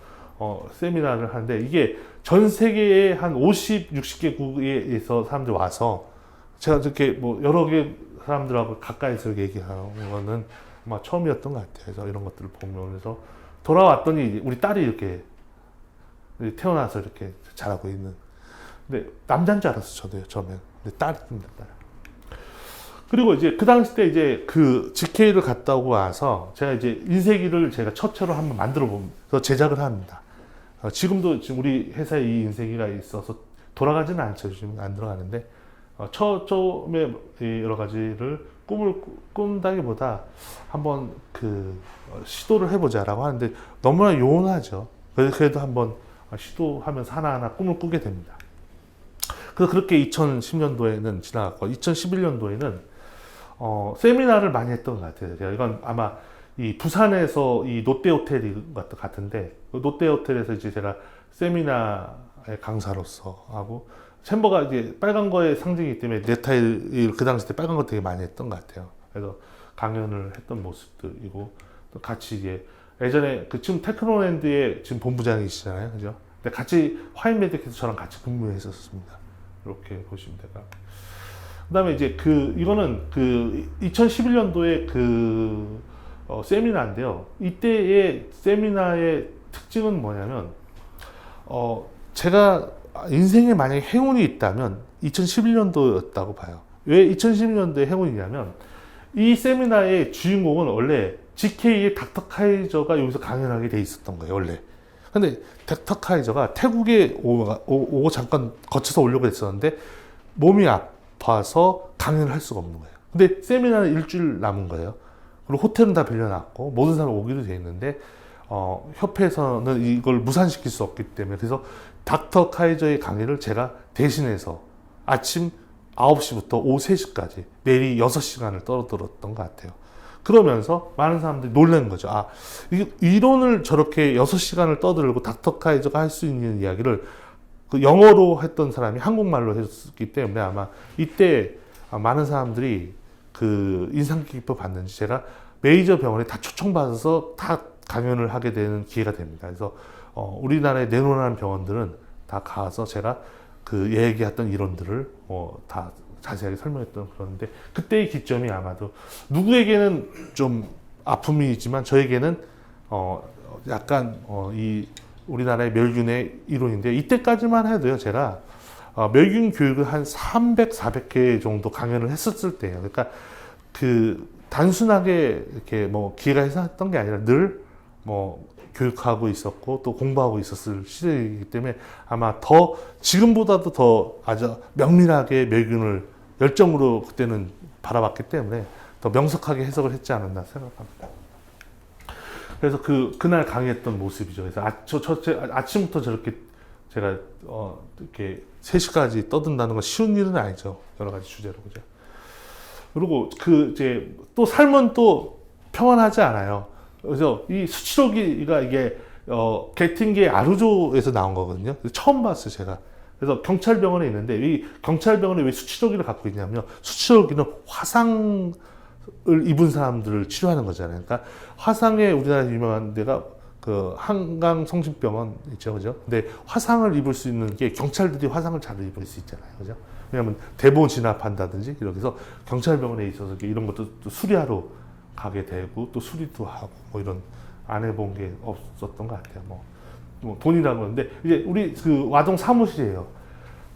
[SPEAKER 1] 세미나를 하는데 이게 전 세계에 한 50, 60개국에서 사람들이 와서 제가 이렇게 뭐 여러 개 사람들하고 가까이서 얘기하는 거는 아마 처음이었던 것 같아요. 그래서 이런 것들을 보면서 돌아왔더니 우리 딸이 이렇게 태어나서 이렇게 자라고 있는. 근데 남자인 줄 알았어, 저도요, 처음엔. 근데 딸입니다, 딸. 그리고 이제 그 당시 때 이제 그 GK를 갔다 오고 와서 제가 이제 인쇄기를 제가 첫째로 한번 만들어 보면서 제작을 합니다. 지금도 지금 우리 회사에 이 인쇄기가 있어서 돌아가지는 않죠. 지금 안 들어가는데. 처음에 여러 가지를 꿈을 꾼다기보다 한번 시도를 해보자라고 하는데 너무나 요원하죠. 그래도 한번 시도하면서 하나하나 꿈을 꾸게 됩니다. 그래서 그렇게 2010년도에는 지나갔고 2011년도에는 세미나를 많이 했던 것 같아요. 이건 아마 이 부산에서 이 롯데호텔이 같은데 그 롯데호텔에서 이제 제가 세미나의 강사로서 하고 챔버가 이제 빨간 거의 상징이기 때문에 넥타이 그 당시 때 빨간 거 되게 많이 했던 것 같아요. 그래서 강연을 했던 모습들이고 또 같이 이제 예전에 지금 테크노랜드의 지금 본부장이시잖아요, 그죠? 근데 같이 화인메딕에서 저랑 같이 근무했었습니다. 이렇게 보시면 돼요. 그다음에 이제 이거는 2011년도에 세미나인데요. 이때의 세미나의 특징은 뭐냐면 제가 인생에 만약에 행운이 있다면 2011년도였다고 봐요. 왜 2011년도에 행운이냐면 이 세미나의 주인공은 원래 GK의 닥터 카이저가 여기서 강연하게 돼 있었던 거예요, 원래. 근데 닥터 카이저가 태국에 오고 잠깐 거쳐서 오려고 했었는데 몸이 아파서 강연을 할 수가 없는 거예요. 근데 세미나는 일주일 남은 거예요. 그리고 호텔은 다 빌려놨고 모든 사람이 오기로 돼 있는데 협회에서는 이걸 무산시킬 수 없기 때문에 그래서 닥터 카이저의 강의를 제가 대신해서 아침 9시부터 오후 3시까지 매일 6시간을 떨어들었던 것 같아요. 그러면서 많은 사람들이 놀란 거죠. 이론을 저렇게 6시간을 떠들고 닥터 카이저가 할 수 있는 이야기를 영어로 했던 사람이 한국말로 했기 때문에 아마 이때 많은 사람들이 인상 깊어 봤는지 제가 메이저 병원에 다 초청받아서 다 강연을 하게 되는 기회가 됩니다. 그래서 우리나라의 내노라는 병원들은 다 가서 제가 얘기했던 이론들을 다 자세하게 설명했던 그런데 그때의 기점이 아마도 누구에게는 좀 아픔이지만 저에게는 약간 이 우리나라의 멸균의 이론인데 이때까지만 해도요 제가 멸균 교육을 한 300, 400개 정도 강연을 했었을 때예요. 그러니까 단순하게 이렇게 뭐 기회가 해서 했던 게 아니라 늘 뭐 교육하고 있었고 또 공부하고 있었을 시대이기 때문에 아마 더 지금보다도 더 아주 명밀하게 멸균을 열정으로 그때는 바라봤기 때문에 더 명석하게 해석을 했지 않았나 생각합니다. 그래서 그날 강의했던 모습이죠. 그래서 아침부터 저렇게 제가 이렇게 3시까지 떠든다는 건 쉬운 일은 아니죠. 여러 가지 주제로 그죠. 그리고 이제 또 삶은 또 평안하지 않아요. 그래서 이 수치료기가 이게 게팅게 아루조에서 나온 거거든요. 처음 봤어요, 제가. 그래서 경찰병원에 있는데 이 경찰병원에 왜 수치료기를 갖고 있냐면요. 수치료기는 화상을 입은 사람들을 치료하는 거잖아요. 그러니까 화상에 우리나라 유명한 데가 그 한강 성심병원 있죠, 그죠? 근데 화상을 입을 수 있는 게 경찰들이 화상을 잘 입을 수 있잖아요, 그죠? 왜냐하면 대본 진압한다든지 이렇게 해서 경찰병원에 있어서 이런 것도 또 수리하러 가게 되고 또 수리도 하고 뭐 이런 안 해본 게 없었던 것 같아요. 뭐 돈이라고 하는데 이제 우리 그 와동 사무실이에요.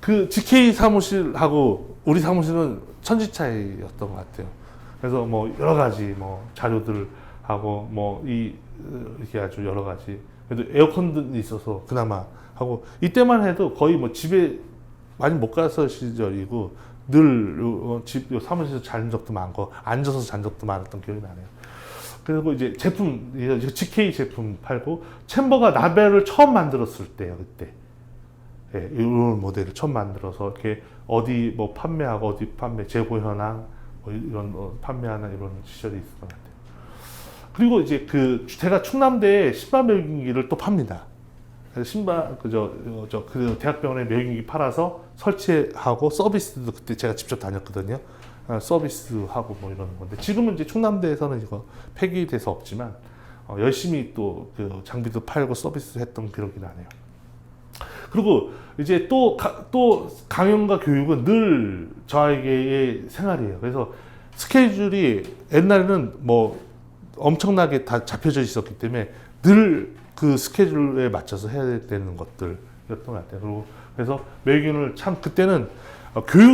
[SPEAKER 1] 그 GK 사무실하고 우리 사무실은 천지차이였던 것 같아요. 그래서 뭐 여러 가지 뭐 자료들 하고 뭐 이렇게 아주 여러 가지 그래도 에어컨도 있어서 그나마 하고 이때만 해도 거의 뭐 집에 많이 못 가서 시절이고 늘 사무실에서 잔 적도 많고 앉아서 잔 적도 많았던 기억이 나네요. 그리고 이제 제품 GK 제품 팔고 챔버가 나벨을 처음 만들었을 때요 그때. 예, 이런 모델을 처음 만들어서 이렇게 어디 뭐 판매하고 어디 판매 재고 현황 뭐 이런 판매하는 이런 시절이 있었던 것 같아요. 그리고 이제 제가 충남대에 신발 멸균기를 또 팝니다. 그래서 신발 그 대학병원에 멸균기 팔아서 설치하고 서비스도 그때 제가 직접 다녔거든요. 서비스하고 뭐 이러는 건데 지금은 이제 충남대에서는 이거 폐기돼서 없지만 열심히 또 그 장비도 팔고 서비스했던 기억이 나네요. 그리고 이제 또 강연과 교육은 늘 저에게의 생활이에요. 그래서 스케줄이 옛날에는 뭐 엄청나게 다 잡혀져 있었기 때문에 늘 그 스케줄에 맞춰서 해야 되는 것들이었던 것 같아요. 그리고 그래서 멸균을 참 그때는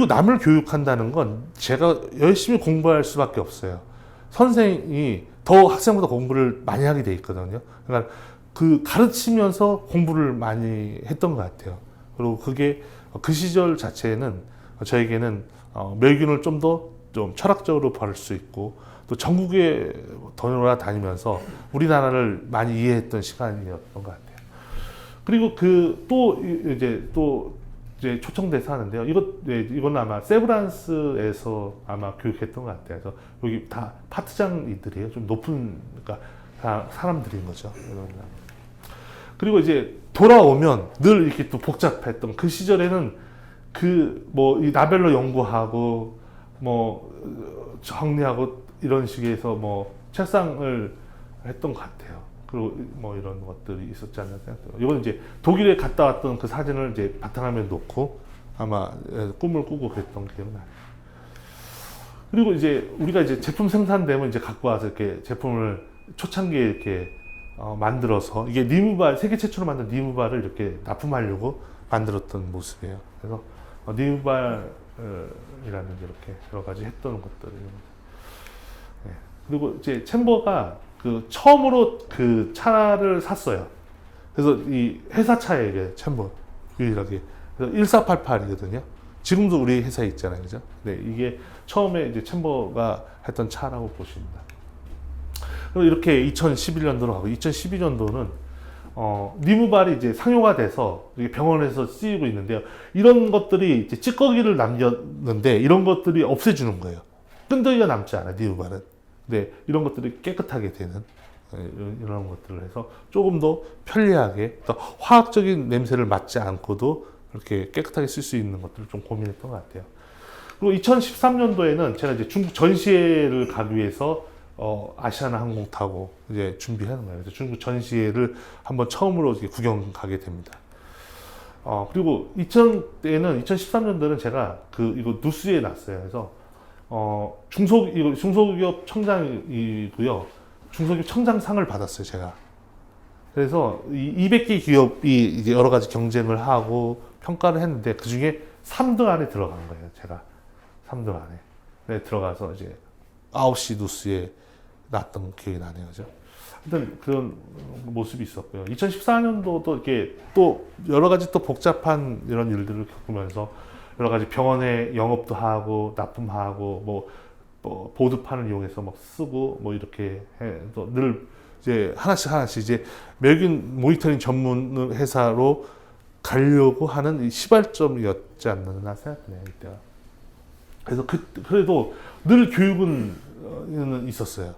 [SPEAKER 1] 남을 교육한다는 건 제가 열심히 공부할 수밖에 없어요. 선생이 더 학생보다 공부를 많이 하게 돼 있거든요. 그러니까 그 가르치면서 공부를 많이 했던 것 같아요. 그리고 그게 그 시절 자체에는 저에게는 멸균을 좀 더 철학적으로 바를 수 있고 또 전국에 돌아다니면서 우리나라를 많이 이해했던 시간이었던 것 같아요. 그리고 또 이제 초청돼서 하는데요. 이건 아마 세브란스에서 아마 교육했던 것 같아요. 그래서 여기 다 파트장이들이에요. 좀 높은 그러니까 다 사람들인 거죠. 그리고 이제 돌아오면 늘 이렇게 또 복잡했던 그 시절에는 이 나벨로 연구하고 뭐 정리하고 이런 식에서 뭐 책상을 했던 것 같아요. 그리고 뭐 이런 것들이 있었지 않나 생각해요. 이건 이제 독일에 갔다 왔던 그 사진을 이제 바탕화면에 놓고 아마 꿈을 꾸고 그랬던 기억이 나요. 그리고 이제 우리가 이제 제품 생산되면 이제 갖고 와서 이렇게 제품을 초창기에 이렇게 만들어서 이게 니무발 세계 최초로 만든 니무발을 이렇게 납품하려고 만들었던 모습이에요. 그래서 니무발이라는 이렇게 여러 가지 했던 것들입니다. 네. 그리고 이제 챔버가 처음으로 그 차를 샀어요. 그래서 이 회사 차에 이게 챔버 유일하게 그래서 1488이거든요. 지금도 우리 회사에 있잖아요, 그죠? 네, 이게 처음에 이제 챔버가 했던 차라고 보십니다. 그리고 이렇게 2011년도로 가고 2012년도는 니무발이 이제 상용화 돼서 병원에서 쓰이고 있는데요. 이런 것들이 이제 찌꺼기를 남겼는데 이런 것들이 없애주는 거예요. 끈적이가 남지 않아요, 니무발은. 네, 이런 것들이 깨끗하게 되는 이런 것들을 해서 조금 더 편리하게 또 화학적인 냄새를 맡지 않고도 이렇게 깨끗하게 쓸 수 있는 것들을 좀 고민했던 것 같아요. 그리고 2013년도에는 제가 이제 중국 전시회를 가기 위해서 아시아나 항공 타고 이제 준비하는 거예요. 그래서 중국 전시회를 한번 처음으로 이렇게 구경 가게 됩니다. 그리고 2013년도에는 제가 이거 뉴스에 났어요. 그래서 중소기업 청장이고요. 중소기업 청장상을 받았어요, 제가. 그래서 200개 기업이 이제 여러 가지 경쟁을 하고 평가를 했는데 그 중에 3등 안에 들어간 거예요, 제가. 3등 안에. 네, 들어가서 이제 9시 뉴스에 났던 기억이 나네요. 그죠? 하여튼 그런 모습이 있었고요. 2014년도도 이렇게 또 여러 가지 또 복잡한 이런 일들을 겪으면서 여러 가지 병원에 영업도 하고 납품하고 뭐 보드판을 이용해서 막 쓰고 뭐 이렇게 해서 늘 이제 하나씩 이제 멸균 모니터링 전문 회사로 가려고 하는 이 시발점이었지 않나 생각해요, 이때가. 그래서 그래도 늘 교육은 있었어요.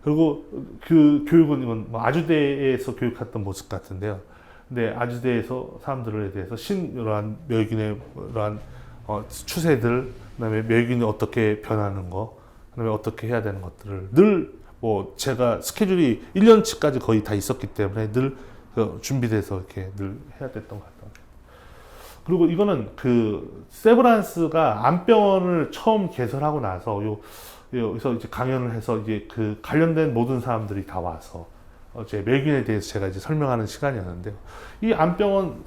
[SPEAKER 1] 그리고 그 교육은 이건 뭐 아주대에서 교육했던 모습 같은데요. 근데 아주대에서 사람들에 대해서 이러한 멸균의 이러한 추세들, 그다음에 멸균이 어떻게 변하는 거, 그다음에 어떻게 해야 되는 것들을 늘 뭐 제가 스케줄이 1년치까지 거의 다 있었기 때문에 늘 준비돼서 이렇게 늘 해야 됐던 것 같아요. 그리고 이거는 그 세브란스가 암병원을 처음 개설하고 나서 여기서 이제 강연을 해서 이제 그 관련된 모든 사람들이 다 와서 제 멸균에 대해서 제가 이제 설명하는 시간이었는데요. 이 암병원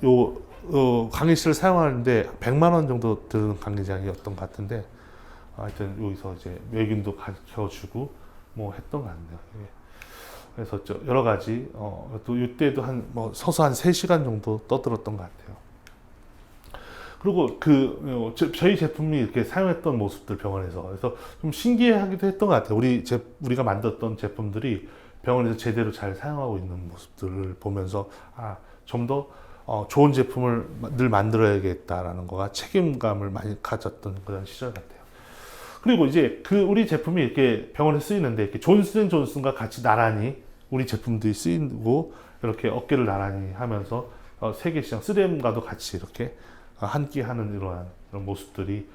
[SPEAKER 1] 강의실을 사용하는데 100만 원 정도 드는 강의장이었던 것 같은데 하여튼 여기서 이제 멸균도 가르쳐주고 뭐 했던 것 같네요. 예. 그래서 여러 가지 또 이때도 뭐 서서 한 3시간 정도 떠들었던 것 같아요. 그리고 저희 제품이 이렇게 사용했던 모습들 병원에서 그래서 좀 신기해하기도 했던 것 같아요. 우리가 만들었던 제품들이 병원에서 제대로 잘 사용하고 있는 모습들을 보면서 좀 더 좋은 제품을 늘 만들어야겠다라는 거가 책임감을 많이 가졌던 그런 시절 같아요. 그리고 이제 우리 제품이 이렇게 병원에 쓰이는데 이렇게 존슨앤존슨과 같이 나란히 우리 제품들이 쓰이고 이렇게 어깨를 나란히 하면서 세계 시장 3M과도 같이 이렇게 함께 하는 이런 모습들이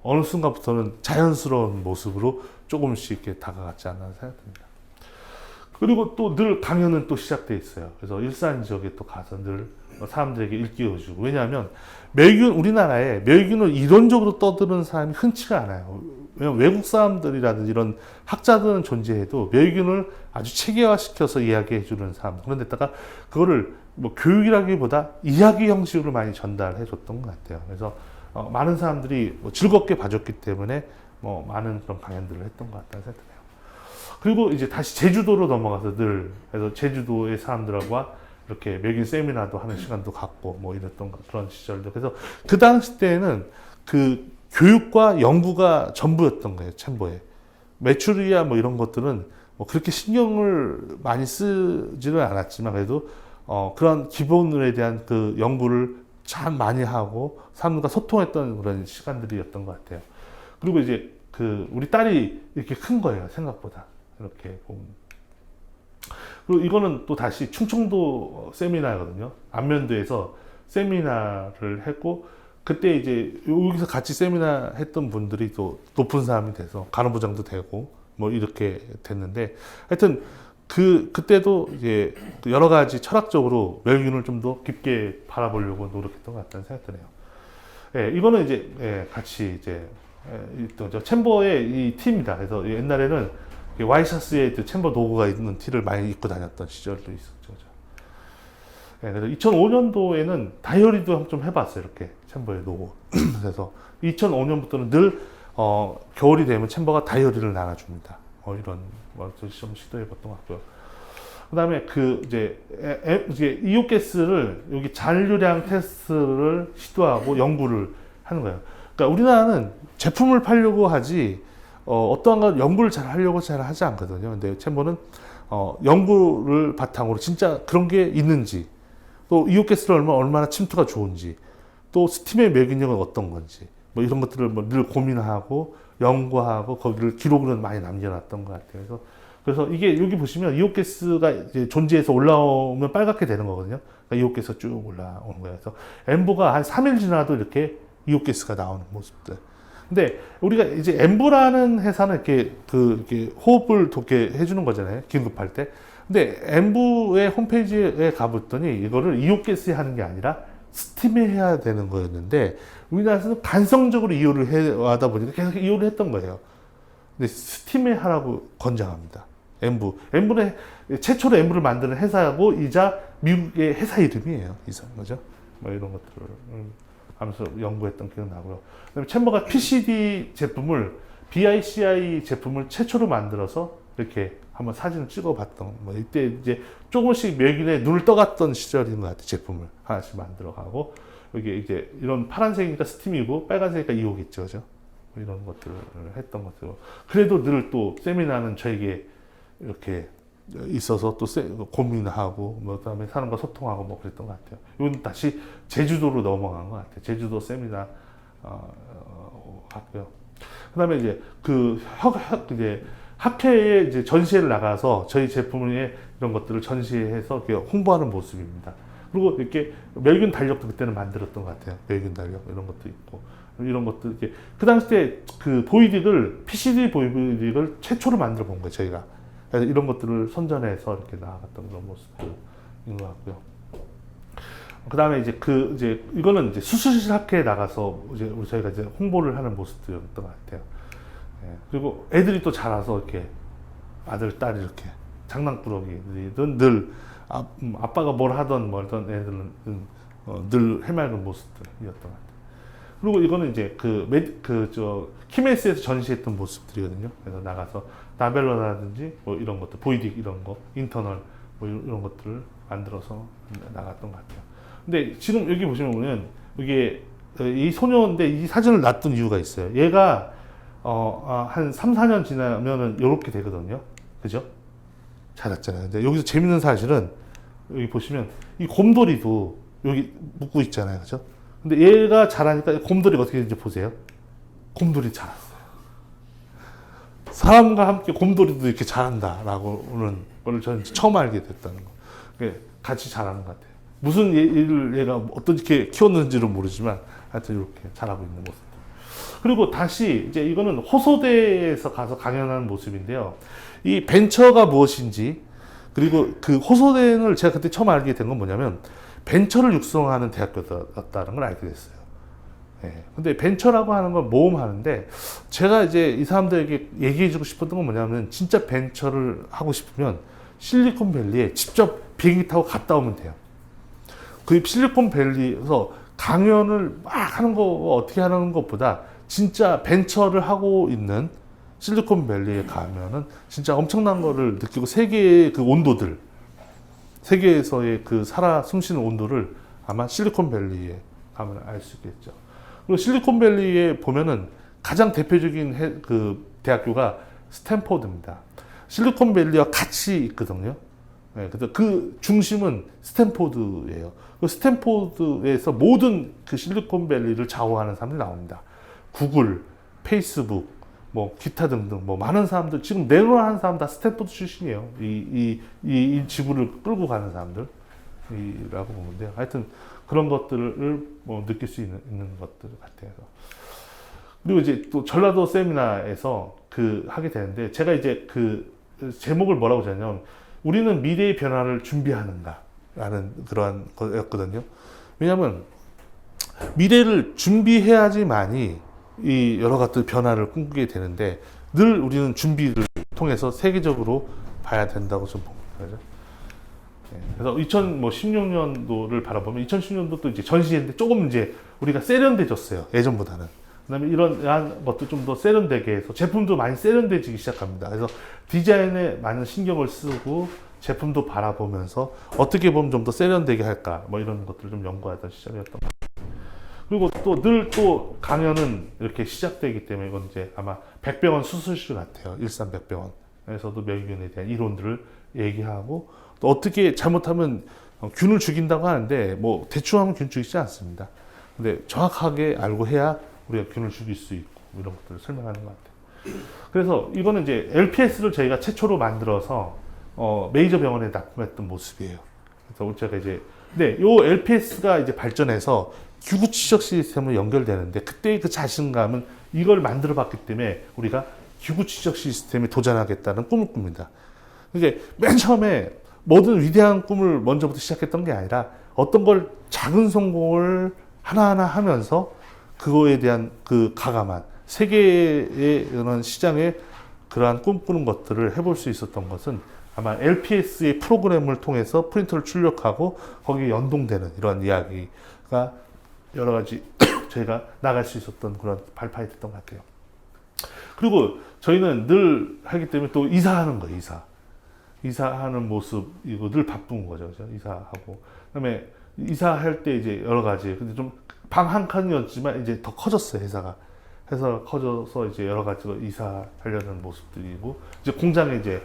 [SPEAKER 1] 어느 순간부터는 자연스러운 모습으로 조금씩 이렇게 다가갔지 않나 생각됩니다. 그리고 또 늘 강연은 또 시작돼 있어요. 그래서 일산 지역에 또 가서 늘 사람들에게 일깨워주고, 왜냐하면 우리나라에 멸균을 이론적으로 떠드는 사람이 흔치가 않아요. 왜냐면 외국 사람들이라든지 이런 학자들은 존재해도 멸균을 아주 체계화시켜서 이야기해주는 사람, 그런데다가 그거를 뭐 교육이라기보다 이야기 형식으로 많이 전달해 줬던 것 같아요. 그래서 많은 사람들이 뭐 즐겁게 봐줬기 때문에 뭐 많은 그런 강연들을 했던 것 같다는 생각이 드네요. 그리고 이제 다시 제주도로 넘어가서 그래서 제주도의 사람들과 이렇게 멸균 세미나도 하는 시간도 갖고 뭐 이랬던 그런 시절도. 그래서 그 당시 때는 그 교육과 연구가 전부였던 거예요, 챔버에. 매출이야 뭐 이런 것들은 뭐 그렇게 신경을 많이 쓰지는 않았지만 그래도 그런 기본에 대한 그 연구를 참 많이 하고 사람들과 소통했던 그런 시간들이었던 것 같아요. 그리고 이제 우리 딸이 이렇게 큰 거예요, 생각보다. 이렇게 보면. 그리고 이거는 또 다시 충청도 세미나거든요. 안면도에서 세미나를 했고, 그때 이제 여기서 같이 세미나 했던 분들이 또 높은 사람이 돼서 간호부장도 되고 뭐 이렇게 됐는데, 하여튼 그때도 이제 여러 가지 철학적으로 멸균을 좀 더 깊게 바라보려고 노력했던 것 같다는 생각이 드네요. 예, 이거는 이제 같이 이제 있던 챔버의 이 티입니다. 그래서 옛날에는 와이셔츠에 챔버 로고가 있는 티를 많이 입고 다녔던 시절도 있었죠. 네, 그래서 2005년도에는 다이어리도 좀 해봤어요. 이렇게 챔버의 로고. 그래서 2005년부터는 늘 겨울이 되면 챔버가 다이어리를 나눠줍니다. 이런 좀 시도해봤던 것 같고요. 그다음에 이제 이오가스를 여기 잔류량 테스트를 시도하고 연구를 하는 거예요. 그러니까 우리나라는 제품을 팔려고 하지 어떠한 걸 연구를 잘 하려고 잘 하지 않거든요. 근데 챔버는 연구를 바탕으로 진짜 그런 게 있는지, 또 이오가스를 얼마나 침투가 좋은지, 또 스팀의 멸균력은 어떤 건지, 뭐 이런 것들을 뭐 늘 고민하고 연구하고 거기를 기록으로 많이 남겨놨던 것 같아요. 그래서 이게 여기 보시면 이오가스가 이제 존재해서 올라오면 빨갛게 되는 거거든요. 그러니까 이오가스가 쭉 올라오는 거예요. 그래서 엠보가 한 3일 지나도 이렇게 이오가스가 나오는 모습들. 근데 우리가 이제 엠부라는 회사는 이렇게 호흡을 돕게 해주는 거잖아요, 긴급할 때. 근데 엠부의 홈페이지에 가봤더니 이거를 이오가스에 하는 게 아니라 스팀에 해야 되는 거였는데, 우리나라에서는 간성적으로 이용을 하다 보니까 계속 이용을 했던 거예요. 근데 스팀에 하라고 권장합니다. 엠부는 최초로 엠부를 만드는 회사고 이자 미국의 회사 이름이에요. 이상 거죠. 뭐 이런 것들을 하면서 연구했던 기억 나고요. 그다음에 챔버가 PCD 제품을 BICI 제품을 최초로 만들어서 이렇게 한번 사진을 찍어봤던, 뭐 이때 이제 조금씩 멸균에 눈을 떠갔던 시절인 것 같아요. 제품을 하나씩 만들어가고, 여기 이제 이런 파란색이니까 스팀이고 빨간색이니까 이오겠죠, 그죠? 뭐 이런 것들을 했던 것들. 그래도 늘 또 세미나는 저에게 이렇게 있어서 또 고민하고, 뭐 그다음에 사람과 소통하고 뭐 그랬던 것 같아요. 이건 다시 제주도로 넘어간 것 같아요. 제주도 세미나 하고요. 그다음에 이제 이제 학회에 이제 전시회를 나가서 저희 제품의 이런 것들을 전시해서 이렇게 홍보하는 모습입니다. 그리고 이렇게 멸균 달력도 그때는 만들었던 것 같아요. 멸균 달력 이런 것도 있고, 이런 것도 이렇게 그 당시에 그 보이딕을 PCD 보이딕을 최초로 만들어 본 거예요, 저희가. 그래서 이런 것들을 선전해서 이렇게 나아갔던 그런 모습들인 것 같고요. 그 다음에 이제 이거는 이제 수술실 학회에 나가서 이제 저희가 이제 홍보를 하는 모습들이었던 것 같아요. 예, 그리고 애들이 또 자라서 이렇게 아들, 딸 이렇게 장난꾸러기들은 늘 아빠가 뭘 하던 뭐던 애들은 늘 해맑은 모습들이었던 것 같아요. 그리고 이거는 이제 키메스에서 전시했던 모습들이거든요. 그래서 나가서 나벨러라든지 뭐 이런 것들, 보이딕 이런 거, 인터널 뭐 이런 것들을 만들어서 나갔던 것 같아요. 근데 지금 여기 보시면 이게 이 소녀인데 이 사진을 놨던 이유가 있어요. 얘가 한 3, 4년 지나면은 이렇게 되거든요. 그죠? 자랐잖아요. 근데 여기서 재밌는 사실은 여기 보시면 이 곰돌이도 여기 묶고 있잖아요. 그죠? 근데 얘가 자라니까 곰돌이가 어떻게 되는지 보세요. 곰돌이 자랐어요. 사람과 함께 곰돌이도 이렇게 자란다라고는 걸 저는 처음 알게 됐다는 거. 같이 자라는 것 같아요. 무슨 일을 얘가 어떻게 키웠는지는 모르지만 하여튼 이렇게 자라고 있는 모습. 그리고 다시 이제 이거는 호소대에서 가서 강연하는 모습인데요. 이 벤처가 무엇인지, 그리고 그 호소대를 제가 그때 처음 알게 된 건 뭐냐면 벤처를 육성하는 대학교였다는 걸 알게 됐어요. 예. 근데 벤처라고 하는 건 모험하는데, 제가 이제 이 사람들에게 얘기해주고 싶었던 건 뭐냐면, 진짜 벤처를 하고 싶으면 실리콘밸리에 직접 비행기 타고 갔다 오면 돼요. 그 실리콘밸리에서 강연을 막 하는 거, 어떻게 하는 것보다 진짜 벤처를 하고 있는 실리콘밸리에 가면은 진짜 엄청난 거를 느끼고, 세계의 그 온도들, 세계에서의 그 살아 숨쉬는 온도를 아마 실리콘밸리에 가면 알 수 있겠죠. 그리고 실리콘밸리에 보면은 가장 대표적인 그 대학교가 스탠포드입니다. 실리콘밸리와 같이 있거든요. 네, 그래서 그 중심은 스탠포드예요. 그 스탠포드에서 모든 그 실리콘밸리를 좌우하는 사람들이 나옵니다. 구글, 페이스북, 뭐 기타 등등 뭐 많은 사람들, 지금 내노라는 사람 다 스탠포드 출신이에요. 이 지구를 끌고 가는 사람들이라고 보면 돼요. 하여튼 그런 것들을 뭐 느낄 수 있는 것들 같아요. 그리고 이제 또 전라도 세미나에서 하게 되는데, 제가 이제 그 제목을 뭐라고 잡냐면, 우리는 미래의 변화를 준비하는가라는 그러한 거였거든요. 왜냐하면 미래를 준비해야지만이 이 여러 가지 변화를 꿈꾸게 되는데, 늘 우리는 준비를 통해서 세계적으로 봐야 된다고 좀 봅니다. 그죠? 그래서 2016년도를 바라보면, 2016년도 또 이제 전시회인데 조금 이제 우리가 세련돼졌어요. 예전보다는. 그다음에 이런 것도 좀 더 세련되게 해서 제품도 많이 세련돼지기 시작합니다. 그래서 디자인에 많은 신경을 쓰고 제품도 바라보면서 어떻게 보면 좀 더 세련되게 할까, 뭐 이런 것들을 좀 연구하던 시절이었던 것 같아요. 그리고 또 늘 또 강연은 이렇게 시작되기 때문에, 이건 이제 아마 백병원 수술실 같아요. 일산 백병원에서도 멸균에 대한 이론들을 얘기하고, 또 어떻게 잘못하면 균을 죽인다고 하는데, 뭐 대충 하면 균 죽이지 않습니다. 근데 정확하게 알고 해야 우리가 균을 죽일 수 있고, 이런 것들을 설명하는 것 같아요. 그래서 이거는 이제 LPS를 저희가 최초로 만들어서 메이저 병원에 납품했던 모습이에요. 그래서 제가 이제, 네, 요 LPS가 이제 발전해서 규구 추적 시스템으로 연결되는데, 그때의 그 자신감은 이걸 만들어 봤기 때문에 우리가 규구 추적 시스템에 도전하겠다는 꿈을 꿉니다. 이게 맨 처음에 모든 위대한 꿈을 먼저부터 시작했던 게 아니라, 어떤 걸 작은 성공을 하나하나 하면서 그거에 대한 그 가감한 세계의 이런 시장에 그러한 꿈꾸는 것들을 해볼 수 있었던 것은 아마 LPS의 프로그램을 통해서 프린터를 출력하고 거기에 연동되는 이러한 이야기가 여러 가지 저희가 나갈 수 있었던 그런 발판이 됐던 것 같아요. 그리고 저희는 늘 하기 때문에 또 이사하는 거예요, 이사하는 모습이고 늘 바쁜 거죠, 그죠? 이사하고. 그다음에 이사할 때 이제 여러 가지, 근데 좀 방 한 칸이었지만 이제 더 커졌어요, 회사가 커져서 이제 여러 가지로 이사하려는 모습들이고, 이제 공장에 이제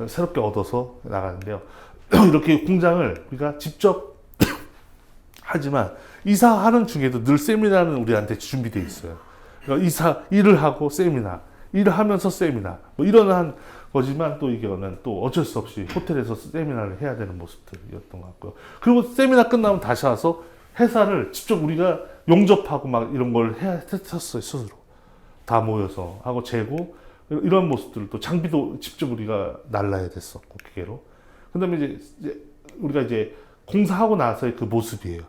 [SPEAKER 1] 새롭게 얻어서 나가는데요. 이렇게 공장을 우리가 직접 하지만 이사하는 중에도 늘 세미나는 우리한테 준비되어 있어요. 그러니까 일을 하고 세미나, 일을 하면서 세미나, 뭐 이런 거지만 또 이거는 또 어쩔 수 없이 호텔에서 세미나를 해야 되는 모습들이었던 것 같고요. 그리고 세미나 끝나면 다시 와서 회사를 직접 우리가 용접하고 막 이런 걸 했었어요, 스스로. 다 모여서 하고 재고, 이런 모습들을 또 장비도 직접 우리가 날라야 됐었고, 기계로. 그 다음에 이제 우리가 이제 공사하고 나서의 그 모습이에요.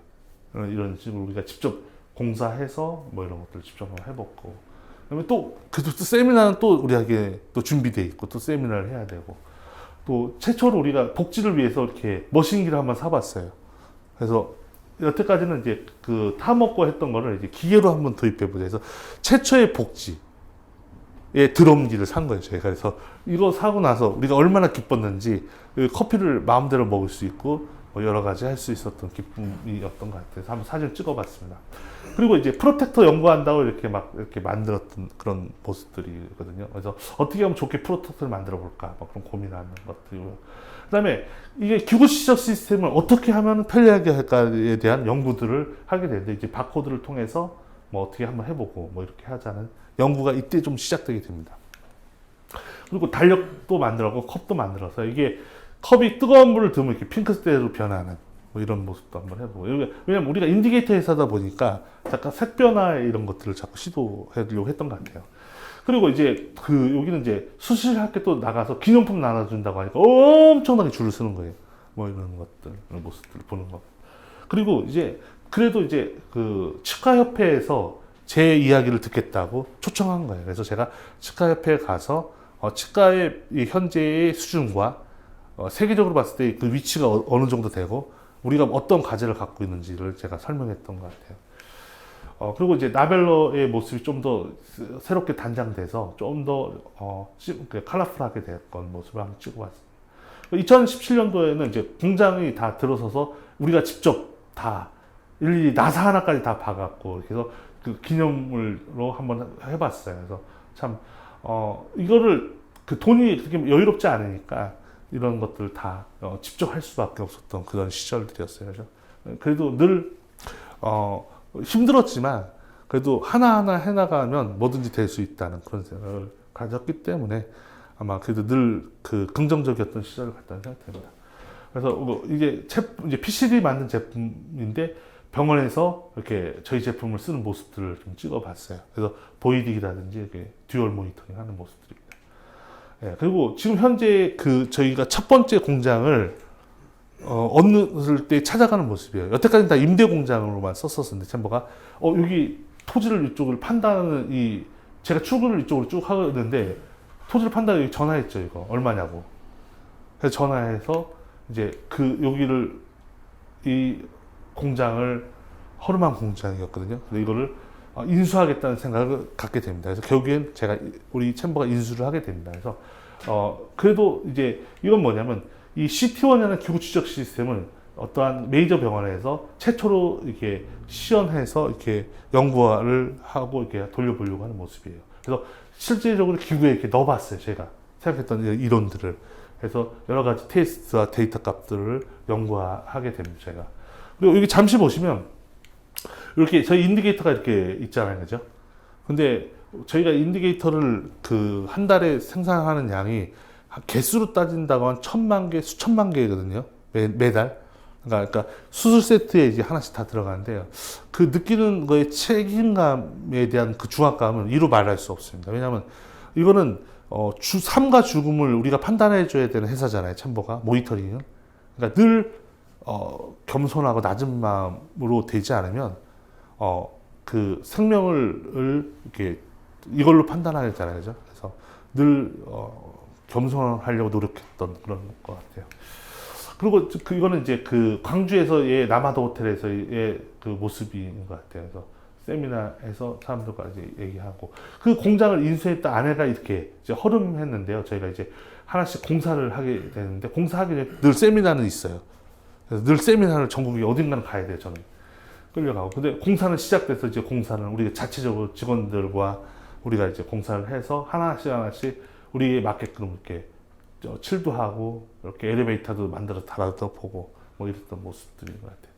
[SPEAKER 1] 이런 식으로 우리가 직접 공사해서 뭐 이런 것들을 직접 한번 해봤고. 그다음에 또 세미나는 또 우리에게 또 준비돼 있고, 또 세미나를 해야 되고, 또 최초로 우리가 복지를 위해서 이렇게 머신기를 한번 사봤어요. 그래서 여태까지는 이제 그 타먹고 했던 거를 이제 기계로 한번 도입해보자 해서 최초의 복지의 드럼기를 산 거예요, 저희가. 그래서 이거 사고 나서 우리가 얼마나 기뻤는지, 커피를 마음대로 먹을 수 있고 뭐 여러 가지 할 수 있었던 기쁨이었던 것 같아서 한번 사진 찍어봤습니다. 그리고 이제 프로텍터 연구한다고 이렇게 만들었던 그런 모습들이거든요. 그래서 어떻게 하면 좋게 프로텍터를 만들어 볼까, 뭐 그런 고민하는 것들이고요. 그다음에 이게 기구 시적 시스템을 어떻게 하면 편리하게 할까에 대한 연구들을 하게 되는데, 이제 바코드를 통해서 뭐 어떻게 한번 해보고 뭐 이렇게 하자는 연구가 이때 좀 시작되게 됩니다. 그리고 달력도 만들었고 컵도 만들어서, 이게 컵이 뜨거운 물을 들면 이렇게 핑크색으로 변하는 뭐 이런 모습도 한번 해보고. 왜냐면 우리가 인디게이터 회사다 보니까 잠깐 색 변화 이런 것들을 자꾸 시도하려고 했던 것 같아요. 그리고 이제 여기는 이제 수술할 때 또 나가서 기념품 나눠준다고 하니까 엄청나게 줄을 서는 거예요. 뭐 이런 것들, 이런 모습들을 보는 거. 그리고 이제 그래도 이제 그 치과협회에서 제 이야기를 듣겠다고 초청한 거예요. 그래서 제가 치과협회에 가서 치과의 현재의 수준과 세계적으로 봤을 때 그 위치가 어느 정도 되고 우리가 어떤 과제를 갖고 있는지를 제가 설명했던 것 같아요. 그리고 이제 나벨러의 모습이 좀 더 새롭게 단장돼서 좀 더 컬러풀하게 됐던 모습을 한번 찍어봤습니다. 2017년도에는 이제 공장이 다 들어서서 우리가 직접 다 일일이 나사 하나까지 다 봐갖고, 그래서 그 기념물로 한번 해봤어요. 그래서 참 이거를 그 돈이 그렇게 여유롭지 않으니까 이런 것들 다 직접 할 수밖에 없었던 그런 시절들이었어요. 그죠? 그래도 늘 힘들었지만 그래도 하나하나 해나가면 뭐든지 될 수 있다는 그런 생각을 가졌기 때문에 아마 그래도 늘 그 긍정적이었던 시절을 갖다는 생각됩니다. 그래서 이게 이제 PCD 만든 제품인데 병원에서 이렇게 저희 제품을 쓰는 모습들을 좀 찍어봤어요. 그래서 보이딩이라든지 이렇게 듀얼 모니터링 하는 모습들입니다. 예, 그리고 지금 현재 저희가 첫 번째 공장을 얻을 때 찾아가는 모습이에요. 여태까지는 다 임대 공장으로만 썼었는데, 챔버가 여기 토지를 이쪽을 판다는 제가 출근을 이쪽으로 쭉 하는데 토지를 판다고 여기 전화했죠. 이거 얼마냐고. 그래서 전화해서 이제 여기를 이 공장을 허름한 공장이었거든요. 근데 이거를 인수하겠다는 생각을 갖게 됩니다. 그래서 결국엔 우리 챔버가 인수를 하게 됩니다. 그래서 그래도 이제 이건 뭐냐면 이 CT1이라는 기구 추적 시스템을 어떠한 메이저 병원에서 최초로 이렇게 시연해서 이렇게 연구를 하고 이렇게 돌려보려고 하는 모습이에요. 그래서 실제적으로 기구에 이렇게 넣어봤어요. 제가 생각했던 이론들을. 그래서 여러 가지 테스트와 데이터 값들을 연구하게 됩니다. 제가. 그리고 여기 잠시 보시면 이렇게 저희 인디게이터가 이렇게 있잖아요. 그죠? 근데 저희가 인디게이터를 한 달에 생산하는 양이 개수로 따진다고 한 1000만 개, 수천만 개거든요. 매달. 그러니까 수술 세트에 이제 하나씩 다 들어가는데요. 그 느끼는 거의 책임감에 대한 그 중압감은 이루 말할 수 없습니다. 왜냐하면 이거는 삶과 죽음을 우리가 판단해줘야 되는 회사잖아요. 챔버가 모니터링은. 그러니까 늘 겸손하고 낮은 마음으로 되지 않으면 그 생명을 이렇게 이걸로 판단하잖아요. 그죠? 그래서 늘 겸손하려고 노력했던 그런 것 같아요. 그리고 이거는 이제 광주에서의 남아도 호텔에서의 그 모습인 것 같아요. 그래서 세미나에서 사람들과 이제 얘기하고 그 공장을 인수했다 아내가 이렇게 이제 허름했는데요. 저희가 이제 하나씩 공사를 하게 되는데 공사하기 전에 늘 세미나는 있어요. 그래서 늘 세미나를 전국에 어딘가는 가야 돼요. 저는 끌려가고. 근데 공사는 시작돼서 이제 공사는 우리가 자체적으로 직원들과 우리가 이제 공사를 해서 하나씩 우리에 맞게끔 이렇게 칠도 하고 이렇게 엘리베이터도 만들어 달아서 보고 뭐 이랬던 모습들인 것 같아요.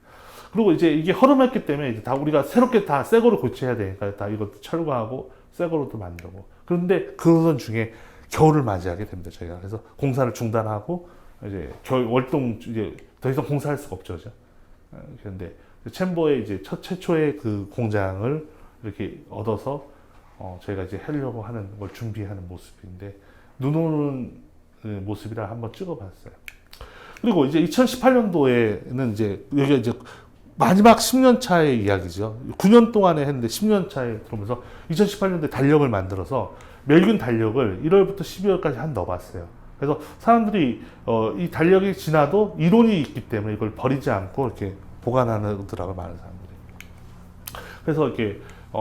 [SPEAKER 1] 그리고 이제 이게 허름했기 때문에 이제 다 우리가 새롭게 다 새 거로 고쳐야 되니까 다 이것도 철거하고 새 거로도 만들고. 그런데 그런 중에 겨울을 맞이하게 됩니다. 저희가 그래서 공사를 중단하고 이제 겨울 월동 이제 더 이상 공사할 수가 없죠, 그죠? 그런데 챔버의 이제 최초의 그 공장을 이렇게 얻어서 저희가 이제 하려고 하는 걸 준비하는 모습인데 눈 오는 모습이라 한번 찍어봤어요. 그리고 이제 2018년도에는 이제 여기가 이제 마지막 10년 차의 이야기죠. 9년 동안에 했는데 10년 차에 들어오면서 2018년도에 달력을 만들어서 멸균 달력을 1월부터 12월까지 한 넣어봤어요. 그래서 사람들이 이 달력이 지나도 이론이 있기 때문에 이걸 버리지 않고 이렇게 보관하더라고요, 많은 사람들이. 그래서 이렇게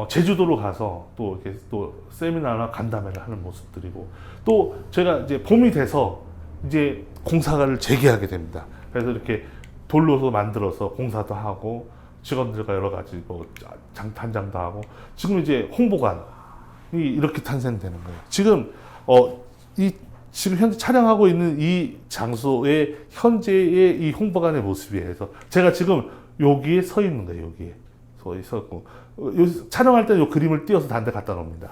[SPEAKER 1] 제주도로 가서 또 이렇게 또 세미나나 간담회를 하는 모습들이고 또 제가 이제 봄이 돼서 이제 공사를 재개하게 됩니다. 그래서 이렇게 돌로서 만들어서 공사도 하고 직원들과 여러 가지 뭐 단장도 하고 지금 이제 홍보관이 이렇게 탄생되는 거예요. 지금 지금 현재 촬영하고 있는 이 장소의 현재의 이 홍보관의 모습이에요. 그래서 제가 지금 여기에 서 있는 거예요. 여기에 서 있고 촬영할 때는 이 그림을 띄어서 다른 데 갖다 놓습니다.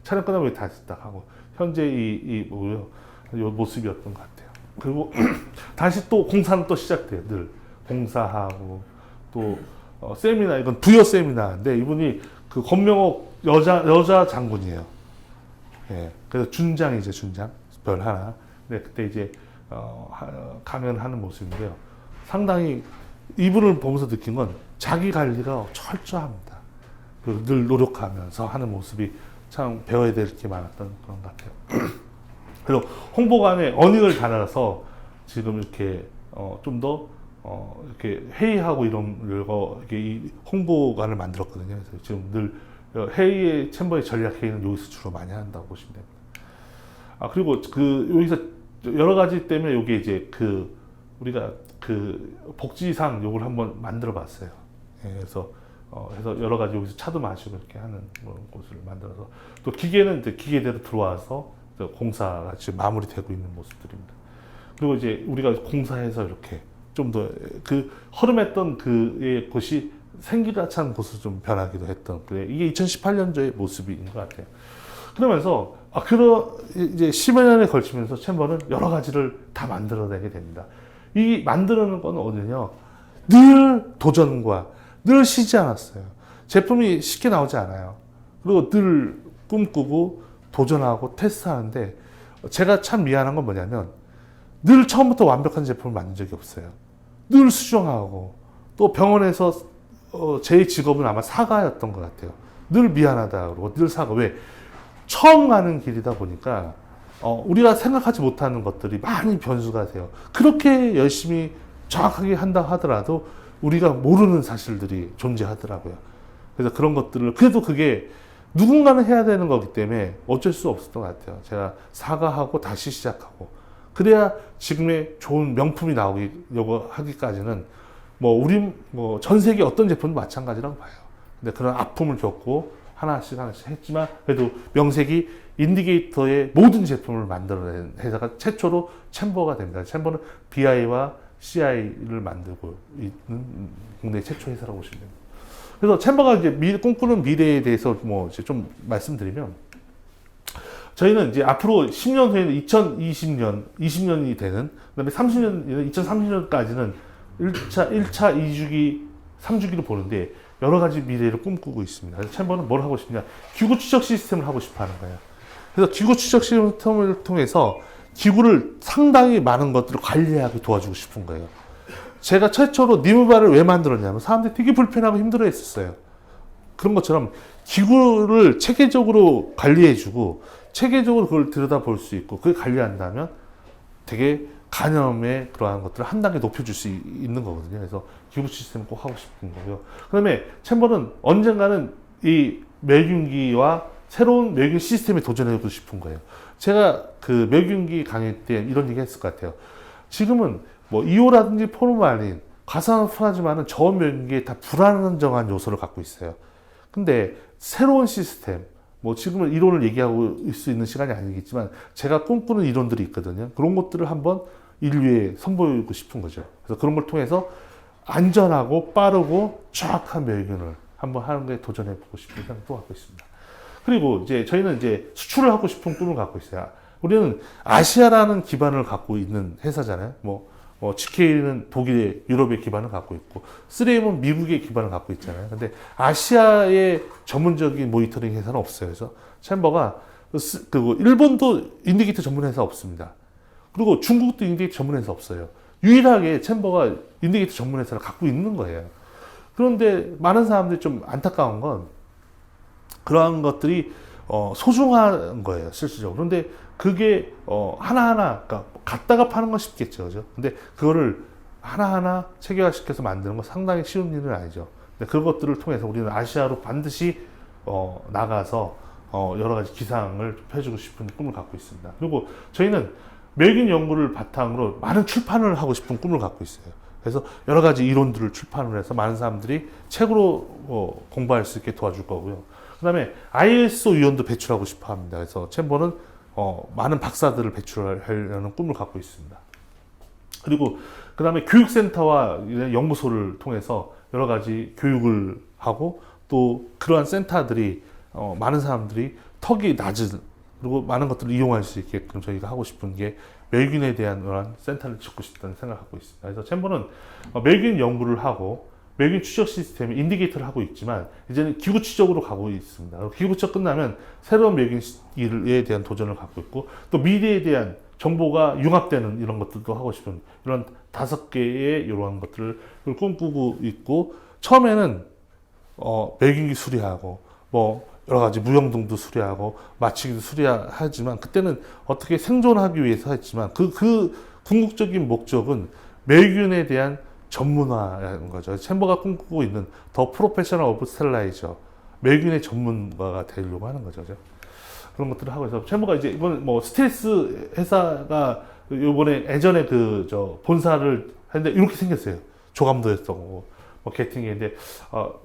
[SPEAKER 1] 촬영 끝나면 다시 딱 하고 현재 이 모습이었던 것 같아요. 그리고 다시 또 공사는 또 시작돼요. 늘 공사하고 또 세미나 이건 부여 세미나인데 이분이 그 권명옥 여자 장군이에요. 예, 그래서 준장이죠, 준장 별 하나. 네, 그때 이제 강연하는 모습인데요. 상당히 이분을 보면서 느낀 건 자기 관리가 철저합니다. 그리고 늘 노력하면서 하는 모습이 참 배워야 될 게 많았던 그런 것 같아요. 그리고 홍보관에 어닝을 달아서 지금 이렇게 좀 더 이렇게 회의하고 이런 거 이렇게 이 홍보관을 만들었거든요. 그래서 지금 늘 회의의 챔버의 전략 회의는 여기서 주로 많이 한다고 보시면 됩니다. 그리고 여기서 여러 가지 때문에 여기 이제 우리가 복지상 요걸 한번 만들어 봤어요. 예, 그래서 해서 여러 가지 여기서 차도 마시고 이렇게 하는 그런 곳을 만들어서 또 기계는 이제 기계대로 들어와서 공사가 지금 마무리되고 있는 모습들입니다. 그리고 이제 우리가 공사해서 이렇게 좀 더 허름했던 곳이 생기가 찬 곳으로 좀 변하기도 했던 이게 2018년도의 모습인 것 같아요. 그러면서 이제 10여 년에 걸치면서 챔버는 여러 가지를 다 만들어내게 됩니다. 이 만드는 건 어디냐? 늘 도전과 늘 쉬지 않았어요. 제품이 쉽게 나오지 않아요. 그리고 늘 꿈꾸고 도전하고 테스트하는데 제가 참 미안한 건 뭐냐면 늘 처음부터 완벽한 제품을 만든 적이 없어요. 늘 수정하고 또 병원에서 제 직업은 아마 사가였던 것 같아요. 늘 미안하다 그러고 늘 사과. 왜? 처음 가는 길이다 보니까 우리가 생각하지 못하는 것들이 많이 변수가 돼요. 그렇게 열심히 정확하게 한다 하더라도 우리가 모르는 사실들이 존재하더라고요. 그래서 그런 것들을 그래도 그게 누군가는 해야 되는 거기 때문에 어쩔 수 없었던 것 같아요. 제가 사과하고 다시 시작하고 그래야 지금의 좋은 명품이 나오려고 하기까지는 전 세계 어떤 제품도 마찬가지라고 봐요. 근데 그런 아픔을 겪고 하나씩 했지만 그래도 명색이 인디게이터의 모든 제품을 만들어낸 회사가 최초로 챔버가 됩니다. 챔버는 BI와 CI를 만들고 있는 국내 최초 회사라고 보시면 됩니다. 그래서 챔버가 이제 꿈꾸는 미래에 대해서 이제 좀 말씀드리면 저희는 이제 앞으로 10년 후에는 20년이 되는 그다음에 2030년까지는 1차, 2주기, 3주기를 보는데 여러 가지 미래를 꿈꾸고 있습니다. 그래서 챔버는 뭘 하고 싶냐? 기구 추적 시스템을 하고 싶어 하는 거예요. 그래서 기구 추적 시스템을 통해서 기구를 상당히 많은 것들을 관리하게 도와주고 싶은 거예요. 제가 최초로 니무바를 왜 만들었냐면 사람들이 되게 불편하고 힘들어 했었어요. 그런 것처럼 기구를 체계적으로 관리해주고 체계적으로 그걸 들여다볼 수 있고 그걸 관리한다면 되게 간염의 그러한 것들을 한 단계 높여줄 수 있는 거거든요. 그래서 기구 시스템을 꼭 하고 싶은 거고요. 그 다음에 챔버는 언젠가는 이 멸균기와 새로운 멸균 시스템에 도전해보고 싶은 거예요. 제가 그 멸균기 강의 때 이런 얘기 했을 것 같아요. 지금은 뭐 이오라든지 포르말린, 과산화수소지만은 저온 멸균기에 다 불안정한 요소를 갖고 있어요. 근데 새로운 시스템, 뭐 지금은 이론을 얘기하고 있을 수 있는 시간이 아니겠지만 제가 꿈꾸는 이론들이 있거든요. 그런 것들을 한번 인류에 선보이고 싶은 거죠. 그래서 그런 걸 통해서 안전하고 빠르고 정확한 멸균을 한번 하는 데 도전해보고 싶은 생각도 갖고 있습니다. 그리고 이제 저희는 이제 수출을 하고 싶은 꿈을 갖고 있어요. 우리는 아시아라는 기반을 갖고 있는 회사잖아요. GK는 독일의 유럽의 기반을 갖고 있고 3M은 미국의 기반을 갖고 있잖아요. 근데 아시아의 전문적인 모니터링 회사는 없어요. 그래서 챔버가 그리고 일본도 인디게이터 전문 회사 없습니다. 그리고 중국도 인디게이터 전문 회사 없어요. 유일하게 챔버가 인디게이터 전문 회사를 갖고 있는 거예요. 그런데 많은 사람들이 좀 안타까운 건 그러한 것들이 소중한 거예요, 실질적으로. 그런데 그게 하나하나, 그러니까 갖다가 파는 건 쉽겠죠, 그죠? 근데 그거를 하나하나 체계화시켜서 만드는 건 상당히 쉬운 일은 아니죠. 근데 그것들을 통해서 우리는 아시아로 반드시 나가서 여러 가지 기상을 펴주고 싶은 꿈을 갖고 있습니다. 그리고 저희는 멸균 연구를 바탕으로 많은 출판을 하고 싶은 꿈을 갖고 있어요. 그래서 여러 가지 이론들을 출판을 해서 많은 사람들이 책으로 공부할 수 있게 도와줄 거고요. 그 다음에 ISO 위원도 배출하고 싶어 합니다. 그래서 챔버는 많은 박사들을 배출하려는 꿈을 갖고 있습니다. 그리고 그 다음에 교육센터와 연구소를 통해서 여러 가지 교육을 하고 또 그러한 센터들이 많은 사람들이 턱이 낮은 그리고 많은 것들을 이용할 수 있게끔 저희가 하고 싶은 게 멸균에 대한 그런 센터를 짓고 싶다는 생각을 갖고 있습니다. 그래서 챔버는 멸균 연구를 하고 멸균 추적 시스템 인디게이터를 하고 있지만 이제는 기구 추적으로 가고 있습니다. 기구 추적 끝나면 새로운 멸균에 대한 도전을 갖고 있고 또 미래에 대한 정보가 융합되는 이런 것들도 하고 싶은 이런 5개의 이러한 것들을 꿈꾸고 있고 처음에는 멸균기 수리하고 뭐 여러 가지 무영등도 수리하고 마취기도 수리하지만 그때는 어떻게 생존하기 위해서 했지만 그 궁극적인 목적은 멸균에 대한 전문화라는 거죠. 챔버가 꿈꾸고 있는 더 프로페셔널 오브 스텔라이저 멸균의 전문가가 되려고 하는 거죠. 그런 것들을 하고 있어서 챔버가 이제 이번 뭐 스텔스 회사가 이번에 예전에 본사를 했는데 이렇게 생겼어요. 조감도였던 거고 뭐 게팅게인데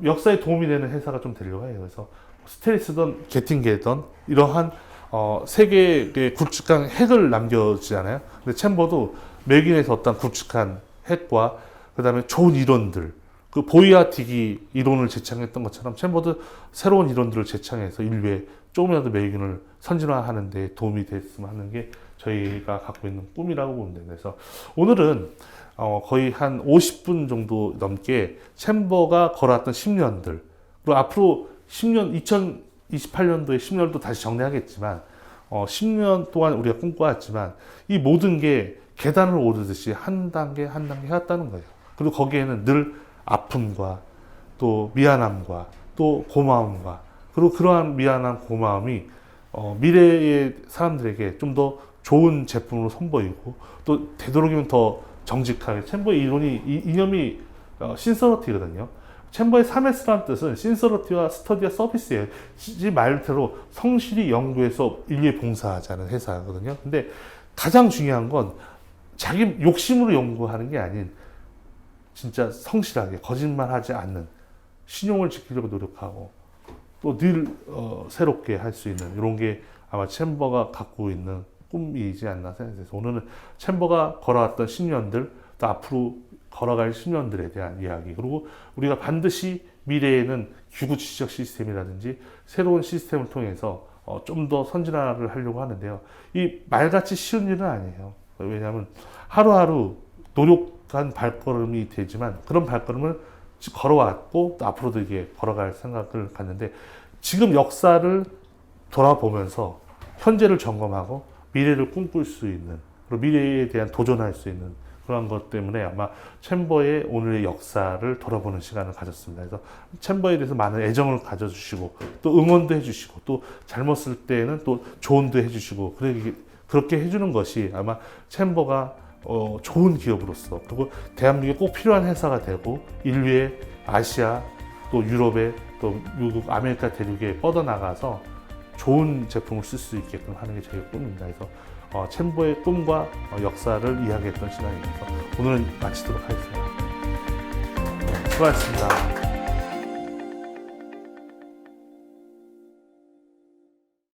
[SPEAKER 1] 역사에 도움이 되는 회사가 좀 되려고 해요. 그래서 스텔스든 게팅게든 이러한 세계의 굵직한 핵을 남겨주잖아요. 근데 챔버도 멸균에서 어떤 굵직한 핵과 그 다음에 좋은 이론들, 그 보이와 디기 이론을 제창했던 것처럼 챔버도 새로운 이론들을 제창해서 인류에 조금이라도 멸균을 선진화하는 데 도움이 됐으면 하는 게 저희가 갖고 있는 꿈이라고 보면 됩니다. 그래서 오늘은 거의 한 50분 정도 넘게 챔버가 걸어왔던 10년들, 그리고 앞으로 10년, 2028년도에 10년도 다시 정리하겠지만 10년 동안 우리가 꿈꿔왔지만 이 모든 게 계단을 오르듯이 한 단계 한 단계 해왔다는 거예요. 그리고 거기에는 늘 아픔과 또 미안함과 또 고마움과 그리고 그러한 미안함, 고마움이 미래의 사람들에게 좀 더 좋은 제품으로 선보이고 또 되도록이면 더 정직하게 챔버의 이념이 신서러티거든요. 챔버의 3S라는 뜻은 신서러티와 스터디와 서비스예요. 말대로 성실히 연구해서 인류에 봉사하자는 회사거든요. 근데 가장 중요한 건 자기 욕심으로 연구하는 게 아닌 진짜 성실하게 거짓말하지 않는 신용을 지키려고 노력하고 또 늘 새롭게 할 수 있는 이런 게 아마 챔버가 갖고 있는 꿈이지 않나 생각해서 오늘은 챔버가 걸어왔던 10년들 또 앞으로 걸어갈 10년들에 대한 이야기 그리고 우리가 반드시 미래에는 기구 추적 시스템이라든지 새로운 시스템을 통해서 좀 더 선진화를 하려고 하는데요. 이 말같이 쉬운 일은 아니에요. 왜냐하면 하루하루 노력한 발걸음이 되지만 그런 발걸음을 걸어왔고 또 앞으로도 이게 걸어갈 생각을 갖는데 지금 역사를 돌아보면서 현재를 점검하고 미래를 꿈꿀 수 있는 그리고 미래에 대한 도전할 수 있는 그런 것 때문에 아마 챔버의 오늘의 역사를 돌아보는 시간을 가졌습니다. 그래서 챔버에 대해서 많은 애정을 가져주시고 또 응원도 해주시고 또 잘못을 때는 또 조언도 해주시고 그렇게 해주는 것이 아마 챔버가 좋은 기업으로서 그리고 대한민국에 꼭 필요한 회사가 되고 인류의 아시아 또 유럽의 또 미국 아메리카 대륙에 뻗어나가서 좋은 제품을 쓸 수 있게끔 하는 게 저희 꿈입니다. 그래서 챔버의 꿈과 역사를 이야기했던 시간이라서 오늘은 마치도록 하겠습니다. 네, 수고하셨습니다.